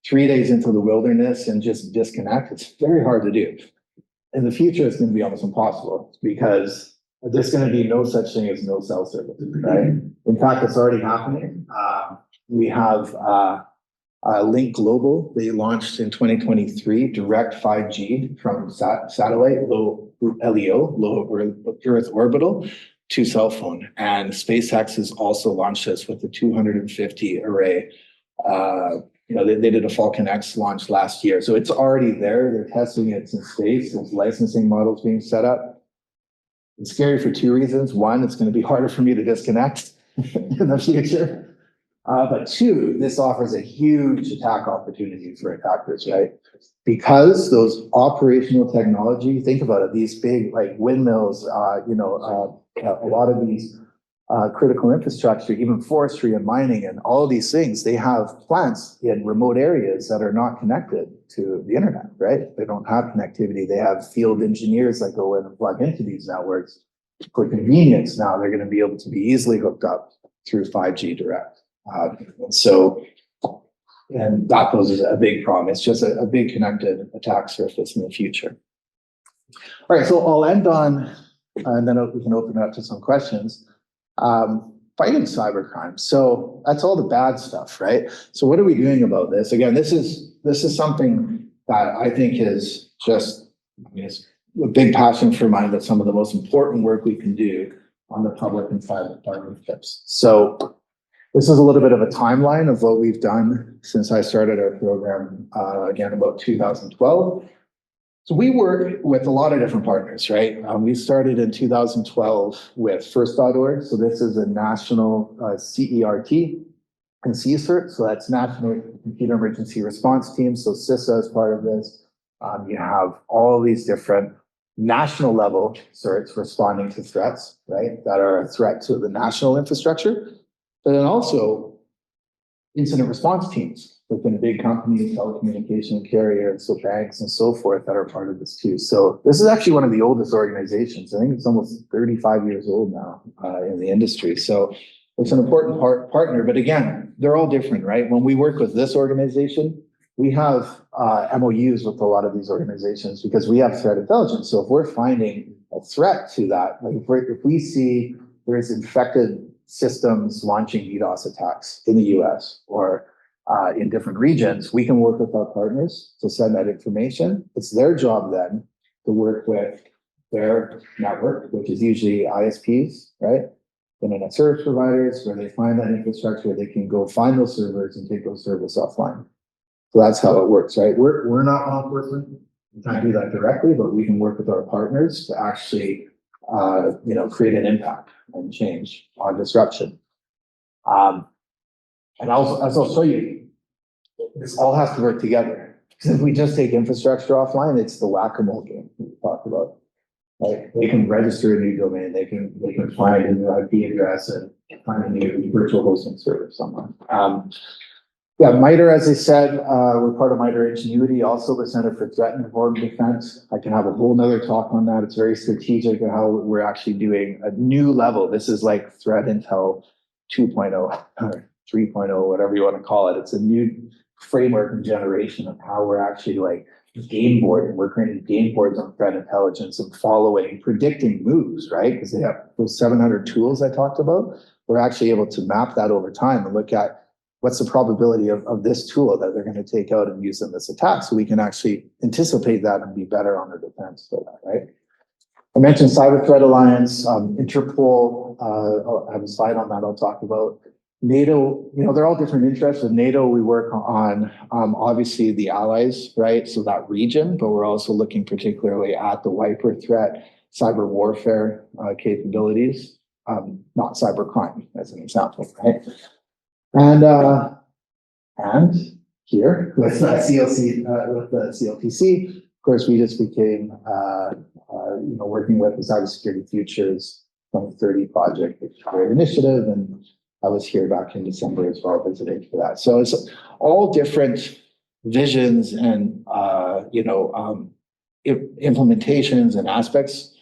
3 days into the wilderness and just disconnect. It's very hard to do. In the future, it's going to be almost impossible because there's going to be no such thing as no cell service, right? In fact, it's already happening. We have Link Global. They launched in 2023 direct 5G from satellite, low LEO, low Earth orbital, to cell phone. And SpaceX has also launched this with the 250 array. They did a Falcon X launch last year. So it's already there. They're testing it in space. There's licensing models being set up. It's scary for two reasons. One, it's going to be harder for me to disconnect in the future. But two, this offers a huge attack opportunity for attackers, right? Because those operational technology, think about it, these big like windmills, a lot of these critical infrastructure, even forestry and mining and all of these things, they have plants in remote areas that are not connected to the internet, right? They don't have connectivity. They have field engineers that go in and plug into these networks. For convenience, now they're going to be able to be easily hooked up through 5G direct. And that poses a big problem. It's just a big connected attack surface in the future. All right, so I'll end on, and then we can open it up to some questions. Fighting cybercrime. So that's all the bad stuff, right? So what are we doing about this? Again, this is something that I think is just, it's a big passion for mine, but some of the most important work we can do on the public and private partnerships. So this is a little bit of a timeline of what we've done since I started our program, again, about 2012. So we work with a lot of different partners, right? We started in 2012 with First.org. So this is a national CERT and CSIRT. So that's National Computer Emergency Response Team. So CISA is part of this. You have all these different national level certs responding to threats, right? That are a threat to the national infrastructure. But then also incident response teams within big companies, telecommunication carriers, so banks and so forth that are part of this too. So this is actually one of the oldest organizations. I think it's almost 35 years old now in the industry. So it's an important partner, but again, they're all different, right? When we work with this organization, we have MOUs with a lot of these organizations because we have threat intelligence. So if we're finding a threat to that, like if we see there's infected systems launching DDoS attacks in the US or in different regions, we can work with our partners to send that information. It's their job then to work with their network, which is usually ISPs, right? Internet service providers, where they find that infrastructure, they can go find those servers and take those servers offline. So that's how it works, right? We're not law enforcement. We can't do that directly, but we can work with our partners to actually create an impact and change on disruption. And also, as I'll show you, this all has to work together. Because if we just take infrastructure offline, it's the whack-a-mole game we talked about. Right? They can register a new domain, they can find a new IP address and find a new virtual hosting service somewhere. MITRE, as I said, we're part of MITRE Ingenuity, also the Center for Threat and Informed Defense. I can have a whole nother talk on that. It's very strategic and how we're actually doing a new level. This is like Threat Intel 2.0 or 3.0, whatever you want to call it. It's a new framework and generation of how we're actually like game boarding. We're creating game boards on threat intelligence and following, predicting moves, right? Because they have those 700 tools I talked about. We're actually able to map that over time and look at what's the probability of this tool that they're going to take out and use in this attack, so we can actually anticipate that and be better on the defense for that, right? I mentioned Cyber Threat Alliance, Interpol, I have a slide on that I'll talk about. NATO, they're all different interests. With NATO, we work on obviously the allies, right? So that region, but we're also looking particularly at the wiper threat, cyber warfare capabilities, not cybercrime as an example, right? And here with with the CLPC, of course, we just became working with the Cybersecurity Futures 2030 project, which is a great initiative, and I was here back in December as well, visiting for that. So it's all different visions and implementations and aspects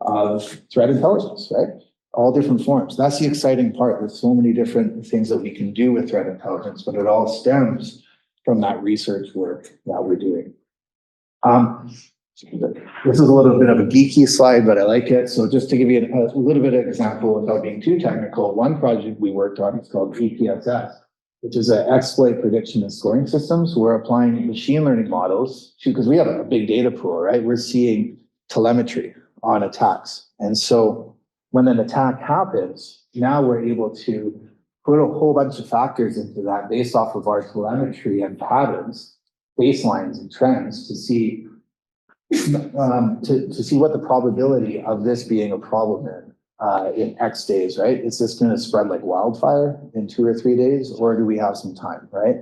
of threat intelligence, right? All different forms. That's the exciting part. There's so many different things that we can do with threat intelligence, but it all stems from that research work that we're doing. This is a little bit of a geeky slide, but I like it. So just to give you a little bit of example without being too technical, one project we worked on is called EPSS, which is an exploit prediction and scoring systems. We're applying machine learning models to, because we have a big data pool, right? We're seeing telemetry on attacks. And so when an attack happens, now we're able to put a whole bunch of factors into that based off of our telemetry and patterns, baselines and trends to see what the probability of this being a problem in X days, right? Is this going to spread like wildfire in 2 or 3 days, or do we have some time, right?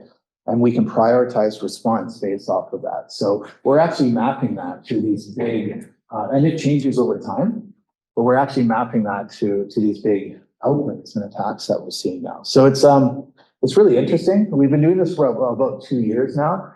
And we can prioritize response based off of that. So we're actually mapping that to these big, and it changes over time, but we're actually mapping that to these big outbreaks and attacks that we're seeing now. So it's really interesting. We've been doing this for about 2 years now.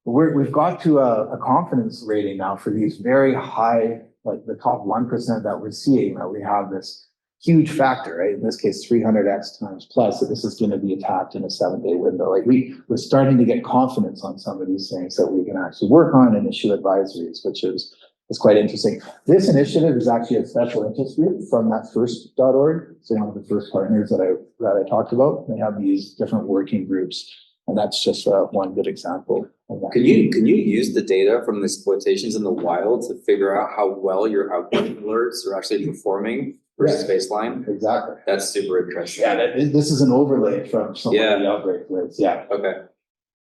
We've got to a confidence rating now for these very high, like the top 1% that we're seeing, that we have this huge factor, right? In this case, 300x times plus that this is going to be attacked in a 7-day window. Like we're starting to get confidence on some of these things that we can actually work on and issue advisories, which is quite interesting. This initiative is actually a special interest group from that first.org. So one of the first partners that I talked about. They have these different working groups. And that's just one good example of that. Can you use the data from the exploitations in the wild to figure out how well your outbreak alerts are actually performing versus baseline? Exactly. That's super interesting. Yeah, this is an overlay from some of the outbreak alerts. Yeah. Okay.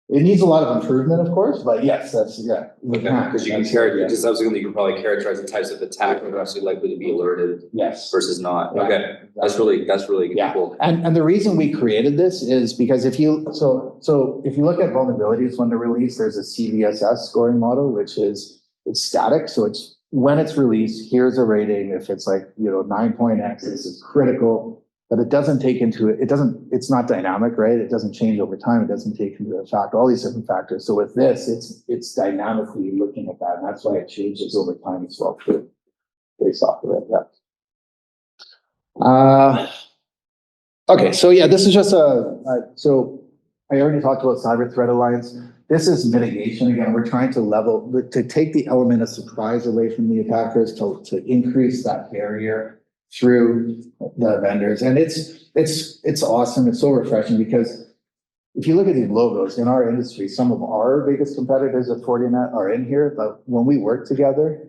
It needs a lot of improvement, of course, but yes, that's Okay. Because you can characterize, subsequently you can probably characterize the types of attack that are actually likely to be alerted. Yes. Versus not. Yeah, okay. Exactly. That's really cool. And the reason we created this is because if you if you look at vulnerabilities when they're released, there's a CVSS scoring model, which is it's static. So it's when it's released, here's a rating. If it's like 9.x, this is critical. But it doesn't take into it, it's not dynamic, right? It doesn't change over time. It doesn't take into account all these different factors. So with this, it's dynamically looking at that. And that's why it changes over time as well, too, based off of it. Yeah. Okay, so yeah, this is just so I already talked about Cyber Threat Alliance. This is mitigation. Again, we're trying to take the element of surprise away from the attackers to increase that barrier through the vendors. And it's awesome. It's so refreshing because if you look at these logos in our industry, some of our biggest competitors at Fortinet are in here, but when we work together,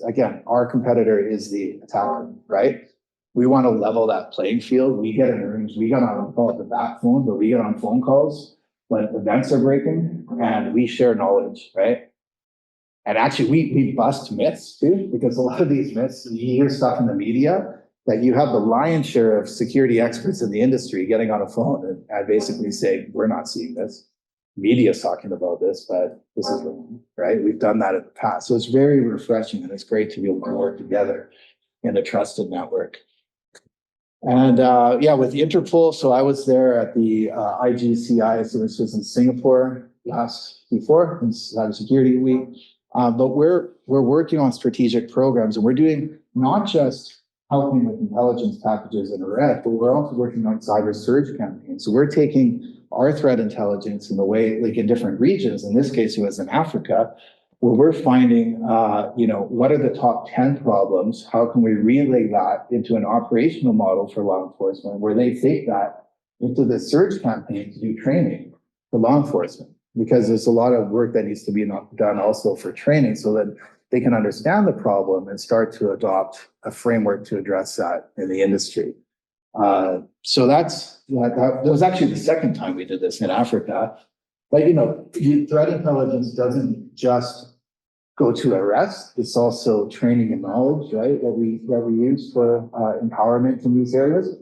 again, our competitor is the attacker, right? We want to level that playing field. We get in rooms, we get on the back phone, but we get on phone calls when events are breaking and we share knowledge, right? And actually, we bust myths too, because a lot of these myths, you hear stuff in the media that you have the lion's share of security experts in the industry getting on a phone and basically saying, we're not seeing this. Media's talking about this, but this is wrong, right? We've done that in the past. So it's very refreshing and it's great to be able to work together in a trusted network. And with the Interpol, so I was there at the IGCI, so this was in Singapore before in Cybersecurity Week. But we're working on strategic programs, and we're doing not just helping with intelligence packages in red, but we're also working on cyber surge campaigns. So we're taking our threat intelligence in the way, like in different regions. In this case, it was in Africa, where we're finding, what are the top 10 problems? How can we relay that into an operational model for law enforcement, where they take that into the surge campaign to do training for law enforcement? Because there's a lot of work that needs to be done also for training so that they can understand the problem and start to adopt a framework to address that in the industry. So that was actually the second time we did this in Africa. But threat intelligence doesn't just go to arrest. It's also training and knowledge, right? That we use for empowerment in these areas.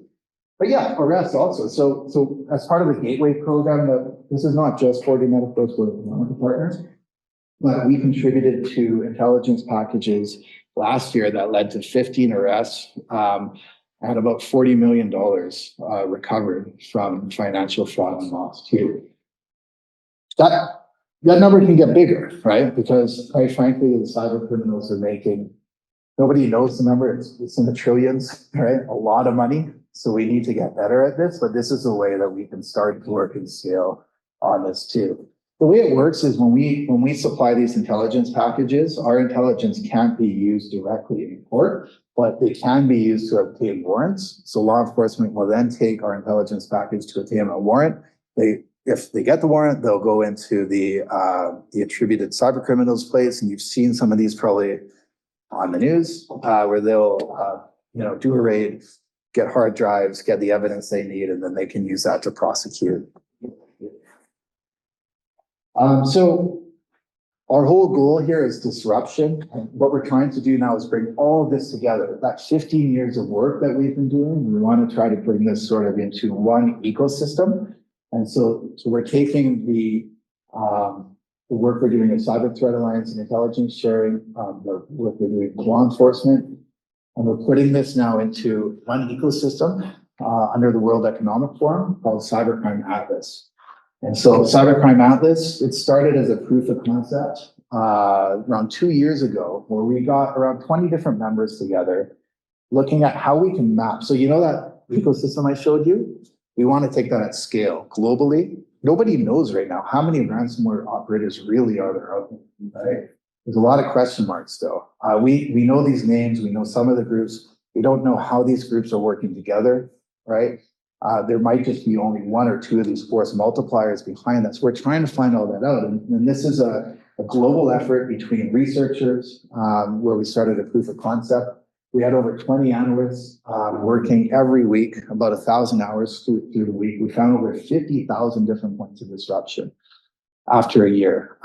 But yeah, arrest also. So as part of the Gateway program, this is not just Fortinet, of course, we're one of the partners, but we contributed to intelligence packages last year that led to 15 arrests and about $40 million recovered from financial fraud and loss too. That number can get bigger, right? Because quite frankly, the cyber criminals are making, nobody knows the number, it's in the trillions, right? A lot of money. So we need to get better at this, but this is a way that we can start to work and scale on this too. The way it works is when we supply these intelligence packages, our intelligence can't be used directly in court, but they can be used to obtain warrants. So law enforcement will then take our intelligence package to obtain a warrant. If they get the warrant, they'll go into the attributed cyber criminals place, and you've seen some of these probably on the news, where they'll do a raid, get hard drives, get the evidence they need, and then they can use that to prosecute. So our whole goal here is disruption. And what we're trying to do now is bring all of this together. That 15 years of work that we've been doing, we want to try to bring this sort of into one ecosystem. And so we're taking the work we're doing at Cyber Threat Alliance and intelligence sharing, the work we're doing with law enforcement, and we're putting this now into one ecosystem under the World Economic Forum called Cybercrime Atlas. And so Cybercrime Atlas, it started as a proof of concept around 2 years ago, where we got around 20 different members together looking at how we can map. So that ecosystem I showed you, we want to take that at scale globally. Nobody knows right now how many ransomware operators really are there out there, right? There's a lot of question marks still. We know these names, we know some of the groups. We don't know how these groups are working together, right? There might just be only one or two of these force multipliers behind us. We're trying to find all that out. And this is a global effort between researchers, where we started a proof of concept. We had over 20 analysts working every week, about 1,000 hours through the week. We found over 50,000 different points of disruption after a year.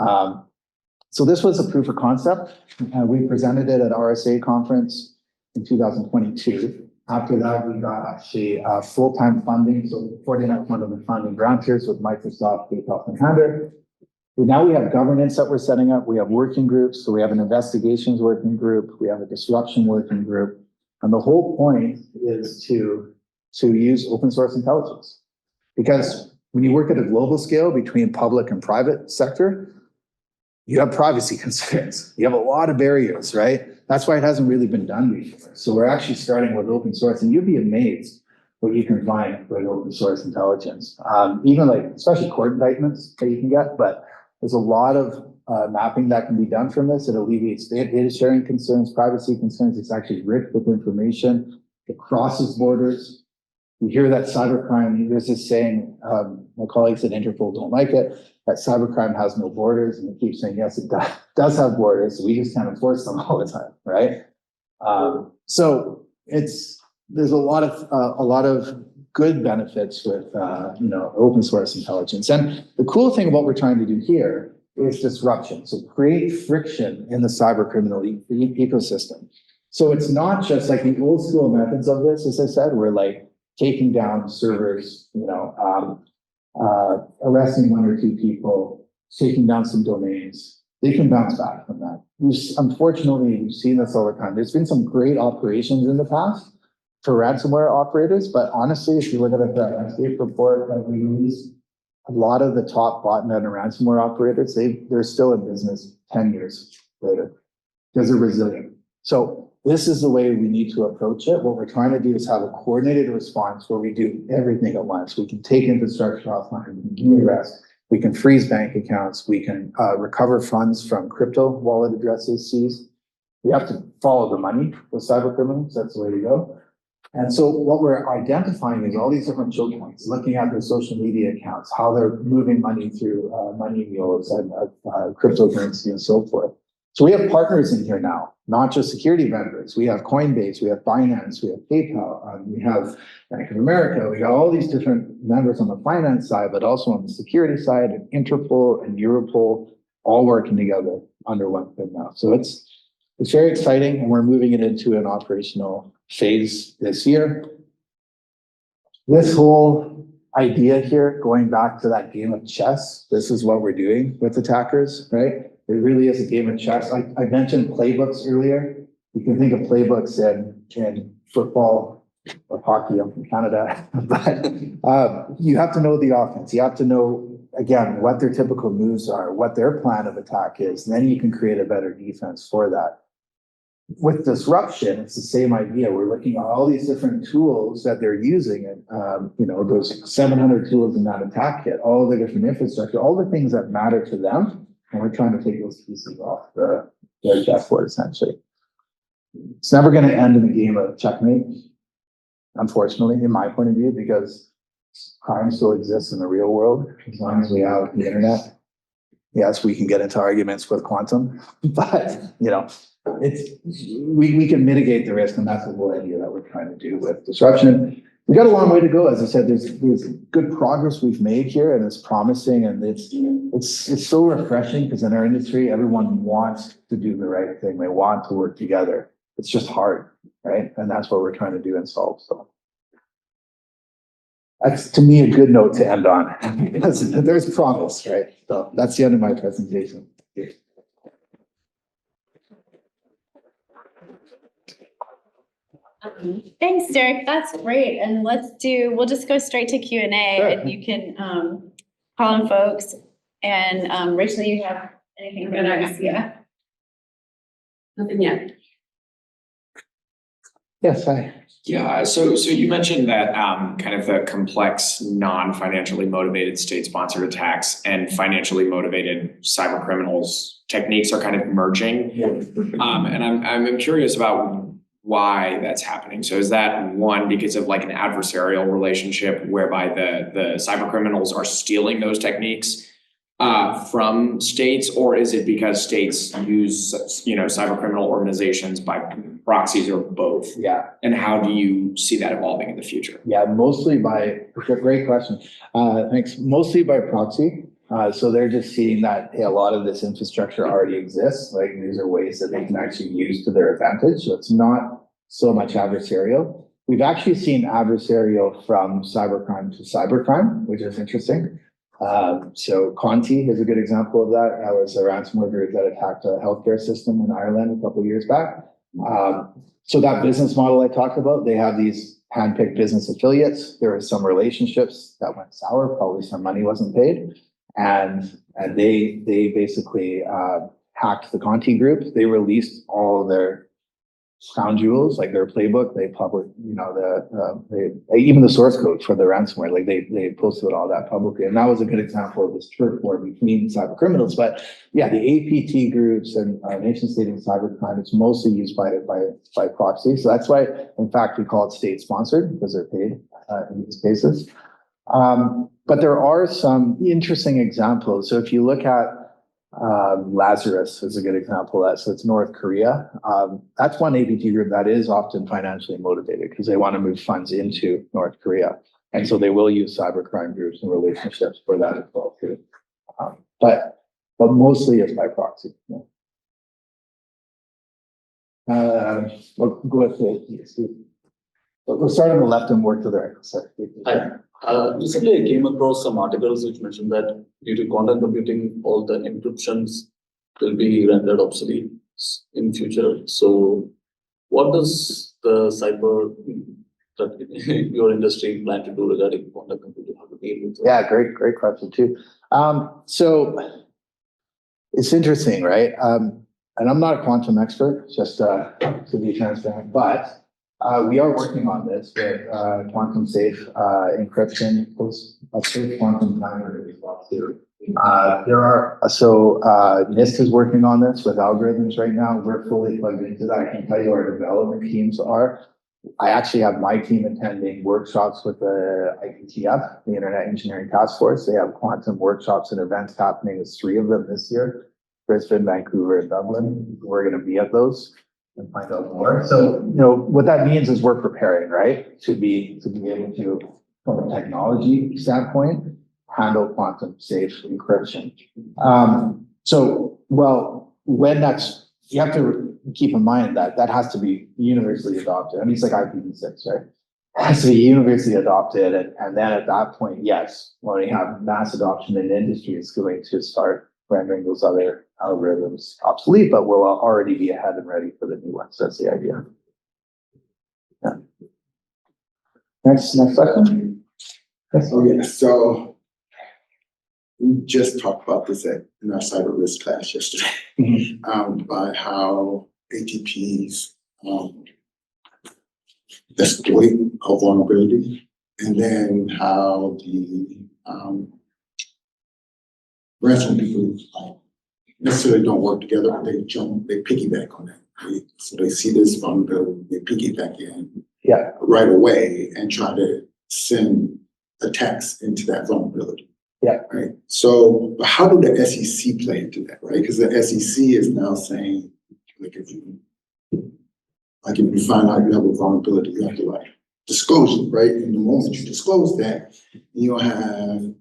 So this was a proof of concept. We presented it at RSA conference in 2022. After that, we got actually full-time funding. So Fortinet, one of the funding grantors with Microsoft, PayPal, and Hander. Now we have governance that we're setting up. We have working groups. So we have an investigations working group. We have a disruption working group. And the whole point is to use open source intelligence. Because when you work at a global scale between public and private sector, you have privacy concerns. You have a lot of barriers, right? That's why it hasn't really been done before. So we're actually starting with open source, and you'd be amazed what you can find with open source intelligence. Even especially court indictments that you can get, but there's a lot of mapping that can be done from this. It alleviates data sharing concerns, privacy concerns. It's actually rich with information. It crosses borders. You hear that cybercrime, there's this saying, my colleagues at Interpol don't like it, that cybercrime has no borders, and they keep saying, yes, it does have borders, we just can't enforce them all the time, right? So there's a lot of good benefits with open source intelligence. And the cool thing about what we're trying to do here is disruption. So create friction in the cyber criminal ecosystem. So it's not just like the old school methods of this, as I said, where taking down servers, arresting one or two people, taking down some domains. They can bounce back from that. Unfortunately, we've seen this over time. There's been some great operations in the past for ransomware operators, but honestly, if you look at the threat landscape report that we released, a lot of the top botnet and ransomware operators, they're still in business 10 years later because they're resilient. So this is the way we need to approach it. What we're trying to do is have a coordinated response where we do everything at once. We can take infrastructure offline, we can do arrest, we can freeze bank accounts, we can recover funds from crypto wallet addresses seized. We have to follow the money with cyber criminals. That's the way to go. And so what we're identifying is all these different choke points, looking at their social media accounts, how they're moving money through money mules and cryptocurrency and so forth. So we have partners in here now, not just security vendors. We have Coinbase, we have Binance, we have PayPal, we have Bank of America. We got all these different members on the finance side, but also on the security side, and Interpol and Europol all working together under one thing now. So it's very exciting, and we're moving it into an operational phase this year. This whole idea here, going back to that game of chess, this is what we're doing with attackers, right? It really is a game of chess. I mentioned playbooks earlier. You can think of playbooks in football or hockey. I'm from Canada, but you have to know the offense. You have to know, again, what their typical moves are, what their plan of attack is, and then you can create a better defense for that. With disruption, it's the same idea. We're looking at all these different tools that they're using, and those 700 tools in that attack kit, all the different infrastructure, all the things that matter to them, and we're trying to take those pieces off their chessboard, essentially. It's never going to end in a game of checkmate, unfortunately, in my point of view, because crime still exists in the real world. As long as we have the internet, yes, we can get into arguments with quantum, but we can mitigate the risk, and that's the whole idea that we're trying to do with disruption. We got a long way to go. As I said, there's good progress we've made here, and it's promising, and it's so refreshing, because in our industry, everyone wants to do the right thing. They want to work together. It's just hard, right? And that's what we're trying to do and solve. So that's, to me, a good note to end on, because there's promise, right? So that's the end of my presentation. Thanks, Derek. That's great. And we'll just go straight to Q&A, Sure. and you can call on folks. And Rachel, you have anything for us? Yeah. Nothing yet. Yes, hi. Yeah, so you mentioned that kind of the complex, non-financially motivated state-sponsored attacks and financially motivated cyber criminals techniques are kind of merging. And I'm curious about why that's happening. So is that one because of like an adversarial relationship whereby the cyber criminals are stealing those techniques from states, or is it because states use cyber criminal organizations by proxies, or both? Yeah. And how do you see that evolving in the future? Yeah, mostly great question. Thanks. Mostly by proxy. So they're just seeing that, hey, a lot of this infrastructure already exists. Like, these are ways that they can actually use to their advantage. So it's not so much adversarial. We've actually seen adversarial from cybercrime to cybercrime, which is interesting. So Conti is a good example of that. That was a ransomware group that attacked a healthcare system in Ireland a couple of years back. So that business model I talked about, they have these handpicked business affiliates. There were some relationships that went sour, probably some money wasn't paid. And they basically hacked the Conti group. They released all their crown jewels, like their playbook. They published, even the source code for the ransomware. Like they posted all that publicly, and that was a good example of this turf war between cyber criminals. But yeah, the APT groups and nation-state and cybercrime, it's mostly used by proxy. So that's why, in fact, we call it state-sponsored, because they're paid in these cases. But there are some interesting examples. So if you look at Lazarus is a good example of that. So it's North Korea. That's one APT group that is often financially motivated because they want to move funds into North Korea. And so they will use cybercrime groups and relationships for that as well too. But mostly it's by proxy. Yeah. We'll go with the, we'll start on the left and work to the right. Sorry. Recently, I came across some articles which mentioned that due to quantum computing, all the encryptions will be rendered obsolete in future. So, what does the cyber your industry plan to do regarding quantum computing? How to deal with it? Yeah, great question too. So it's interesting, right? And I'm not a quantum expert, just to be transparent, but we are working on this with quantum safe encryption, a safe quantum timer as well too. NIST is working on this with algorithms right now. We're fully plugged into that. I can tell you our development teams are. I actually have my team attending workshops with the IETF, the Internet Engineering Task Force. They have quantum workshops and events happening. There's 3 of them this year. Brisbane, Vancouver, and Dublin. We're gonna be at those and find out more. So, what that means is we're preparing, right? To be able to, from a technology standpoint, handle quantum safe encryption. You have to keep in mind that that has to be universally adopted. I mean, it's like IPv6, right? It has to be universally adopted. And then at that point, yes, when we have mass adoption in the industry, it's going to start rendering those other algorithms obsolete, but we'll already be ahead and ready for the new ones. That's the idea. Yeah. Next question. Yes. Oh, yeah, so we just talked about this in our cyber risk class yesterday, by how ATPs exploit a vulnerability, and then how the ransom people like necessarily don't work together, but they piggyback on that. Right? So they see this vulnerability, they piggyback in right away and try to send attacks into that vulnerability. Yeah. Right. So how do the SEC play into that? Right. Because the SEC is now saying, like, if you find out you have a vulnerability, you have to disclose it, right? And the moment you disclose that, you don't have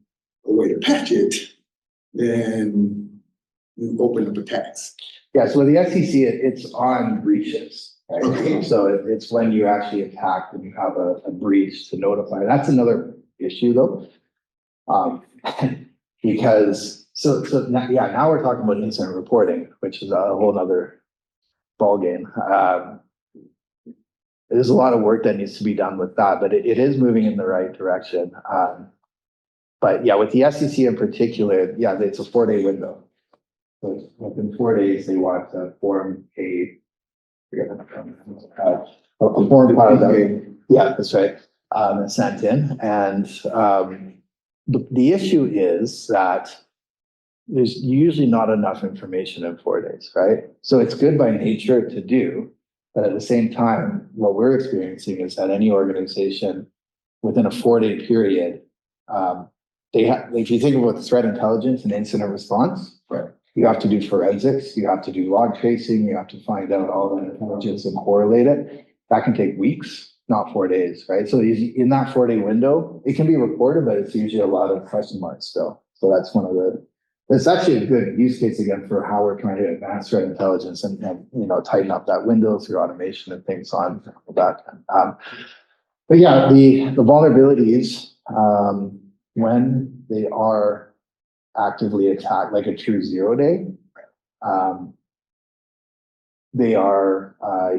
a way to patch it, then you open up attacks. Yeah, so the SEC, it's on breaches. Right? Okay. So it's when you actually attack and you have a breach to notify. That's another issue though. Because now we're talking about incident reporting, which is a whole nother ballgame. There's a lot of work that needs to be done with that, but it is moving in the right direction. But yeah, with the SEC in particular, it's a 4-day window. So within 4 days, they want to form a form part of that. Yeah, that's right. Sent in, and the issue is that there's usually not enough information in 4 days, right? So it's good by nature to do, but at the same time, what we're experiencing is that any organization within a 4-day period, if you think about threat intelligence and incident response, right? You have to do forensics, you have to do log tracing, you have to find out all the intelligence and correlate it. That can take weeks, not 4 days, right? So in that 4-day window, it can be reported, but it's usually a lot of question marks still. So that's it's actually a good use case again for how we're trying to advance threat intelligence and tighten up that window through automation and things on that. But yeah, the vulnerabilities, when they are actively attacked, like a true 0-day, they are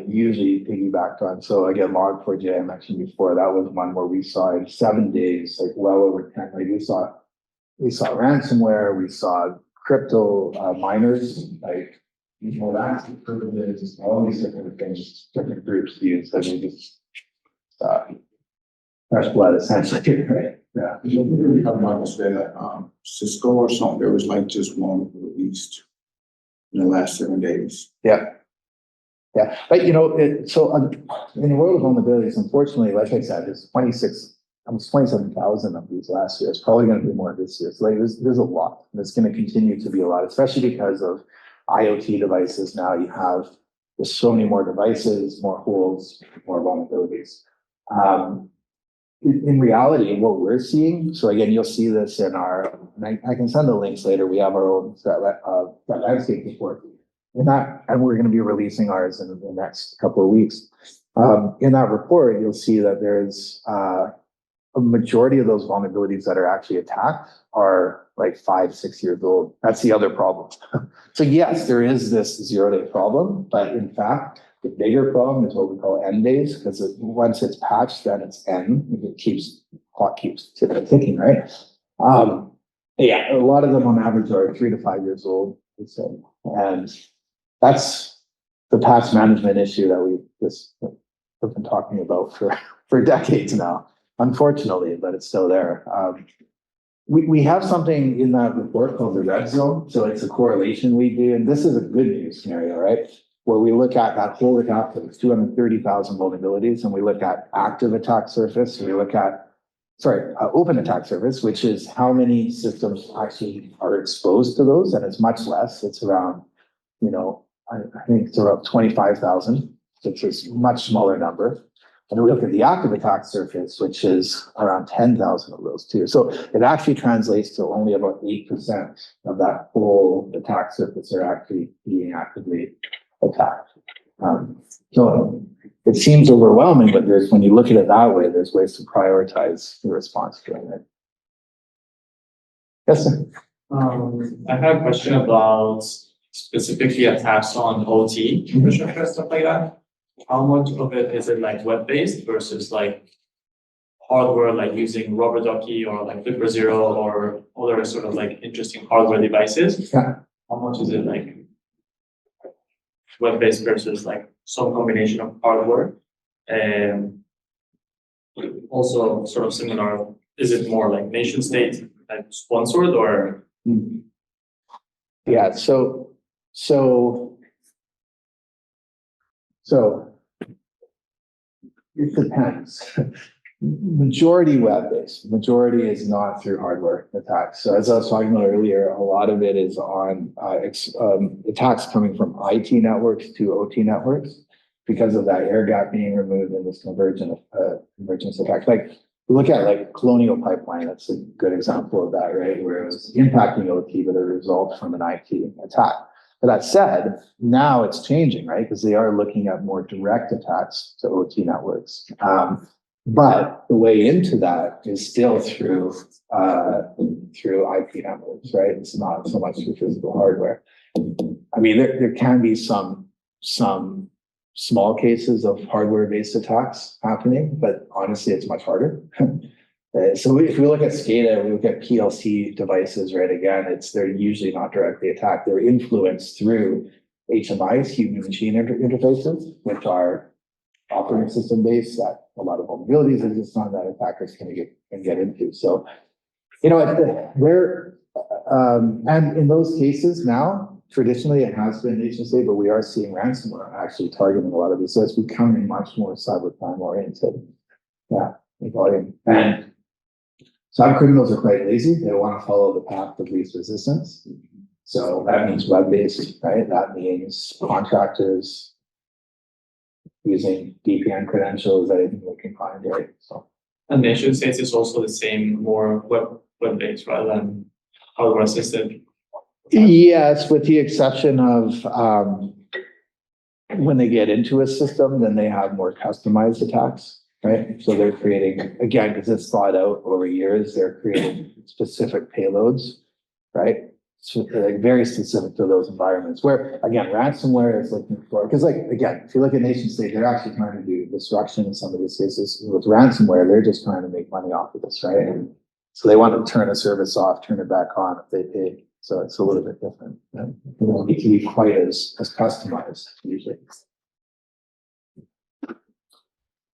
usually piggybacked on. So again, Log4j I mentioned before, that was one where we saw in 7 days, like well over 10, like we saw ransomware, we saw crypto miners, like that's privileges, all these different things, different groups used. I mean, just fresh blood essentially, right? Yeah. We talking about this that Cisco or something, there was like just one released in the last 7 days. Yeah. Yeah, but in the world of vulnerabilities, unfortunately, like I said, there's almost 27,000 of these last year. It's probably going to be more this year. So there's a lot. There's going to continue to be a lot, especially because of IoT devices. Now there's so many more devices, more holes, more vulnerabilities. In reality, what we're seeing, so again, you'll see this in I can send the links later. We have our own threat landscape report. And we're going to be releasing ours in the next couple of weeks. In that report, you'll see that there's a majority of those vulnerabilities that are actually attacked are like 5-6 years old. That's the other problem. So yes, there is this 0-day problem, but in fact, the bigger problem is what we call end days, because once it's patched, then it's end. Clock keeps ticking, right? A lot of them on average are 3 to 5 years old, and that's the patch management issue that we've been talking about for decades now, unfortunately, but it's still there. We have something in that report called the red zone. So it's a correlation we do. And this is a good news scenario, right? Where we look at that whole attack, 230,000 vulnerabilities, and we look at active attack surface. And we look at open attack surface, which is how many systems actually are exposed to those, and it's much less. It's around, I think it's around 25,000, which is a much smaller number. And we look at the active attack surface, which is around 10,000 of those too. So it actually translates to only about 8% of that whole attack surface are actually being actively attacked. So it seems overwhelming, but when you look at it that way, there's ways to prioritize the response to it. Yes, sir. I have a question about specifically attacks on OT infrastructure, stuff like that. How much of it is it like web-based versus like hardware, like using rubber ducky or like Flipper Zero or other sort of like interesting hardware devices? Yeah. How much is it like web-based versus like some combination of hardware? And also sort of similar, is it more like nation state like sponsored or? Yeah, so it depends. Majority web-based, majority is not through hardware attacks. So as I was talking about earlier, a lot of it is on attacks coming from IT networks to OT networks because of that air gap being removed and this convergence attack. Like look at like Colonial Pipeline, that's a good example of that, right? Where it was impacting OT, but a result from an IT attack. But that said, now it's changing, right? Because they are looking at more direct attacks to OT networks. But the way into that is still through IP networks, right? It's not so much through physical hardware. I mean, there can be some small cases of hardware-based attacks happening, but honestly, it's much harder. So if we look at SCADA, we look at PLC devices, right? Again, they're usually not directly attacked. They're influenced through HMIs, human machine interfaces, which are operating system based that a lot of vulnerabilities exist on that attackers can get into. So, and in those cases now, traditionally it has been nation state, but we are seeing ransomware actually targeting a lot of these. So it's becoming much more cybercrime oriented. Yeah, volume. And cybercriminals are quite lazy. They want to follow the path of least resistance. So that means web-based, right? That means contractors using VPN credentials that they can find, right? So. And nation states is also the same, more web-based rather than hardware assisted. Yes, with the exception of when they get into a system, then they have more customized attacks. Right, so they're creating, again, because it's thought out over years, they're creating specific payloads, right? So like very specific to those environments where, again, ransomware is looking for, because like, again, if you look at nation state, they're actually trying to do destruction in some of these cases. With ransomware, they're just trying to make money off of this, right? And so they want to turn a service off, turn it back on if they pay. So it's a little bit different. And it won't be quite as customized usually.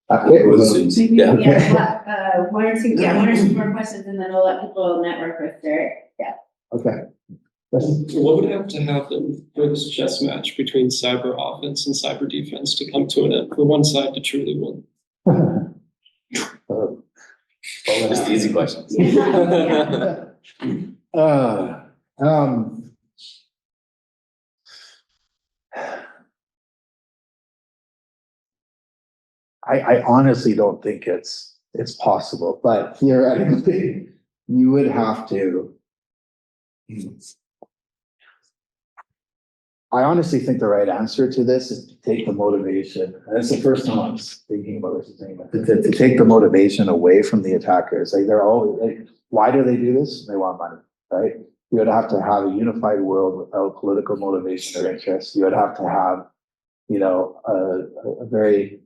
Yeah. One or two more questions, and then we'll let people network with Derek. Yeah. Okay. What would have to happen for this chess match between cyber offense and cyber defense to come to an end for one side to truly win? Just the easy questions. I honestly don't think it's possible, but theoretically, you would have to. I honestly think the right answer to this is to take the motivation. And it's the first time I'm thinking about this thing, to take the motivation away from the attackers. Like they're always like, why do they do this? They want money, right? You would have to have a unified world without political motivation or interest. You would have to have, a very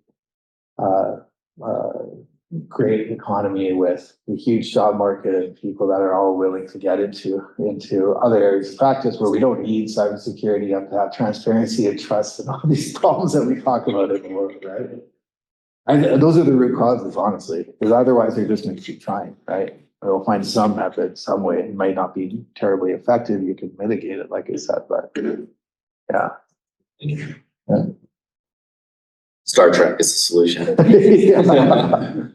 great economy with a huge job market and people that are all willing to get into other areas of practice where we don't need cybersecurity. You have to have transparency and trust and all these problems that we talk about in the world, right? And those are the root causes, honestly, because otherwise they're just going to keep trying, right? They'll find some method, some way. It might not be terribly effective. You can mitigate it, like I said, but yeah. Star Trek is the solution. Yeah.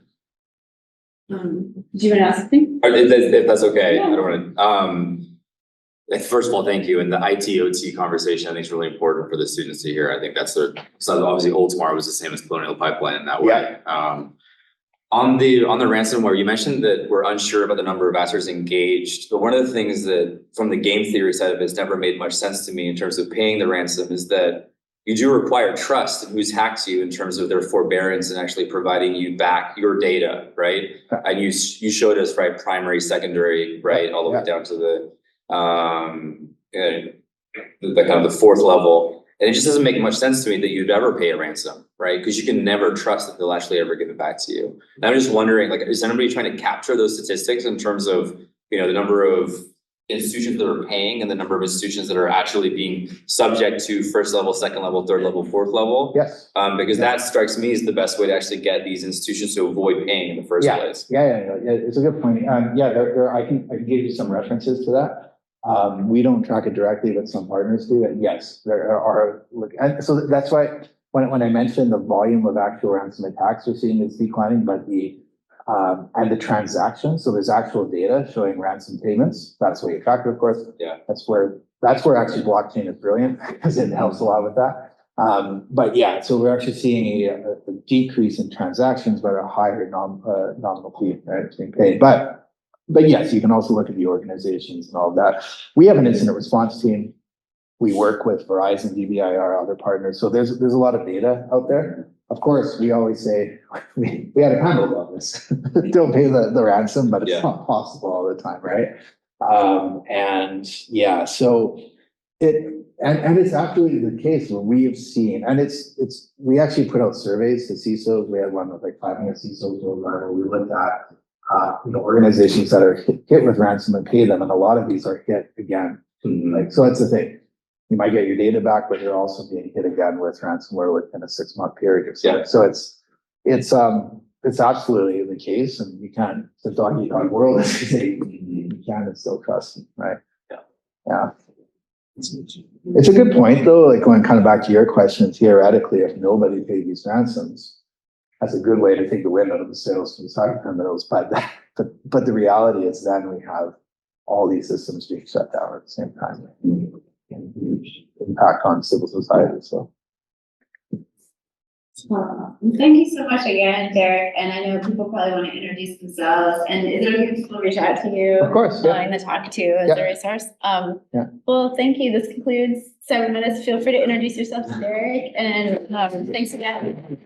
Did you want to ask something? If that's okay, Yeah. I don't wanna, first of all, thank you, and the IT/OT conversation I think is really important for the students to hear. I think that's so obviously Oldtomorrow was the same as Colonial Pipeline in that way. On the ransomware, you mentioned that we're unsure about the number of actors engaged, but one of the things that from the game theory side of it has never made much sense to me in terms of paying the ransom is that you do require trust in who's hacked you in terms of their forbearance and actually providing you back your data, right? And you showed us, right, primary, secondary, right, all the way down to the kind of the fourth level. And it just doesn't make much sense to me that you'd ever pay a ransom, right? Because you can never trust that they'll actually ever give it back to you. And I'm just wondering, like, is anybody trying to capture those statistics in terms of, you know, the number of institutions that are paying and the number of institutions that are actually being subject to first level, second level, third level, fourth level? Yes. Because that strikes me as the best way to actually get these institutions to avoid paying in the first place. Yeah, it's a good point. I can give you some references to that. We don't track it directly, but some partners do. And yes, there are, and so that's why when I mentioned the volume of actual ransom attacks we're seeing is declining, but and the transactions, so there's actual data showing ransom payments. That's what you track it, of course. Yeah. That's where actually blockchain is brilliant because it helps a lot with that. But yeah, so we're actually seeing a decrease in transactions, but a higher nominal fee, right, it's being paid. But yes, you can also look at the organizations and all of that. We have an incident response team. We work with Verizon, DBIR, other partners. So there's a lot of data out there. Of course, we always say we had a handle about this. Don't pay the ransom, but it's not possible all the time, right? And yeah, so it's absolutely the case where we have seen, and we actually put out surveys to CISOs. We had one with like 500 CISOs where we looked at organizations that are hit with ransom and pay them, and a lot of these are hit again. Like, so that's the thing. You might get your data back, but you're also being hit again with ransomware within a 6-month period or so. So it's absolutely the case, and you can't. It's a dog-eat-dog world. You can and still trust, right? Yeah. It's a good point though. Like going kind of back to your question, theoretically, if nobody paid these ransoms, that's a good way to take the wind out of the sails from cybercriminals. But the reality is then we have all these systems being shut down at the same time. And huge impact on civil society. So thank you so much again, Derek. And I know people probably want to introduce themselves. And is it okay if people reach out to you? of course, yeah. In the talk too as a resource. Well, thank you. This concludes CyberMētis. Feel free to introduce yourself to Derek. And thanks again.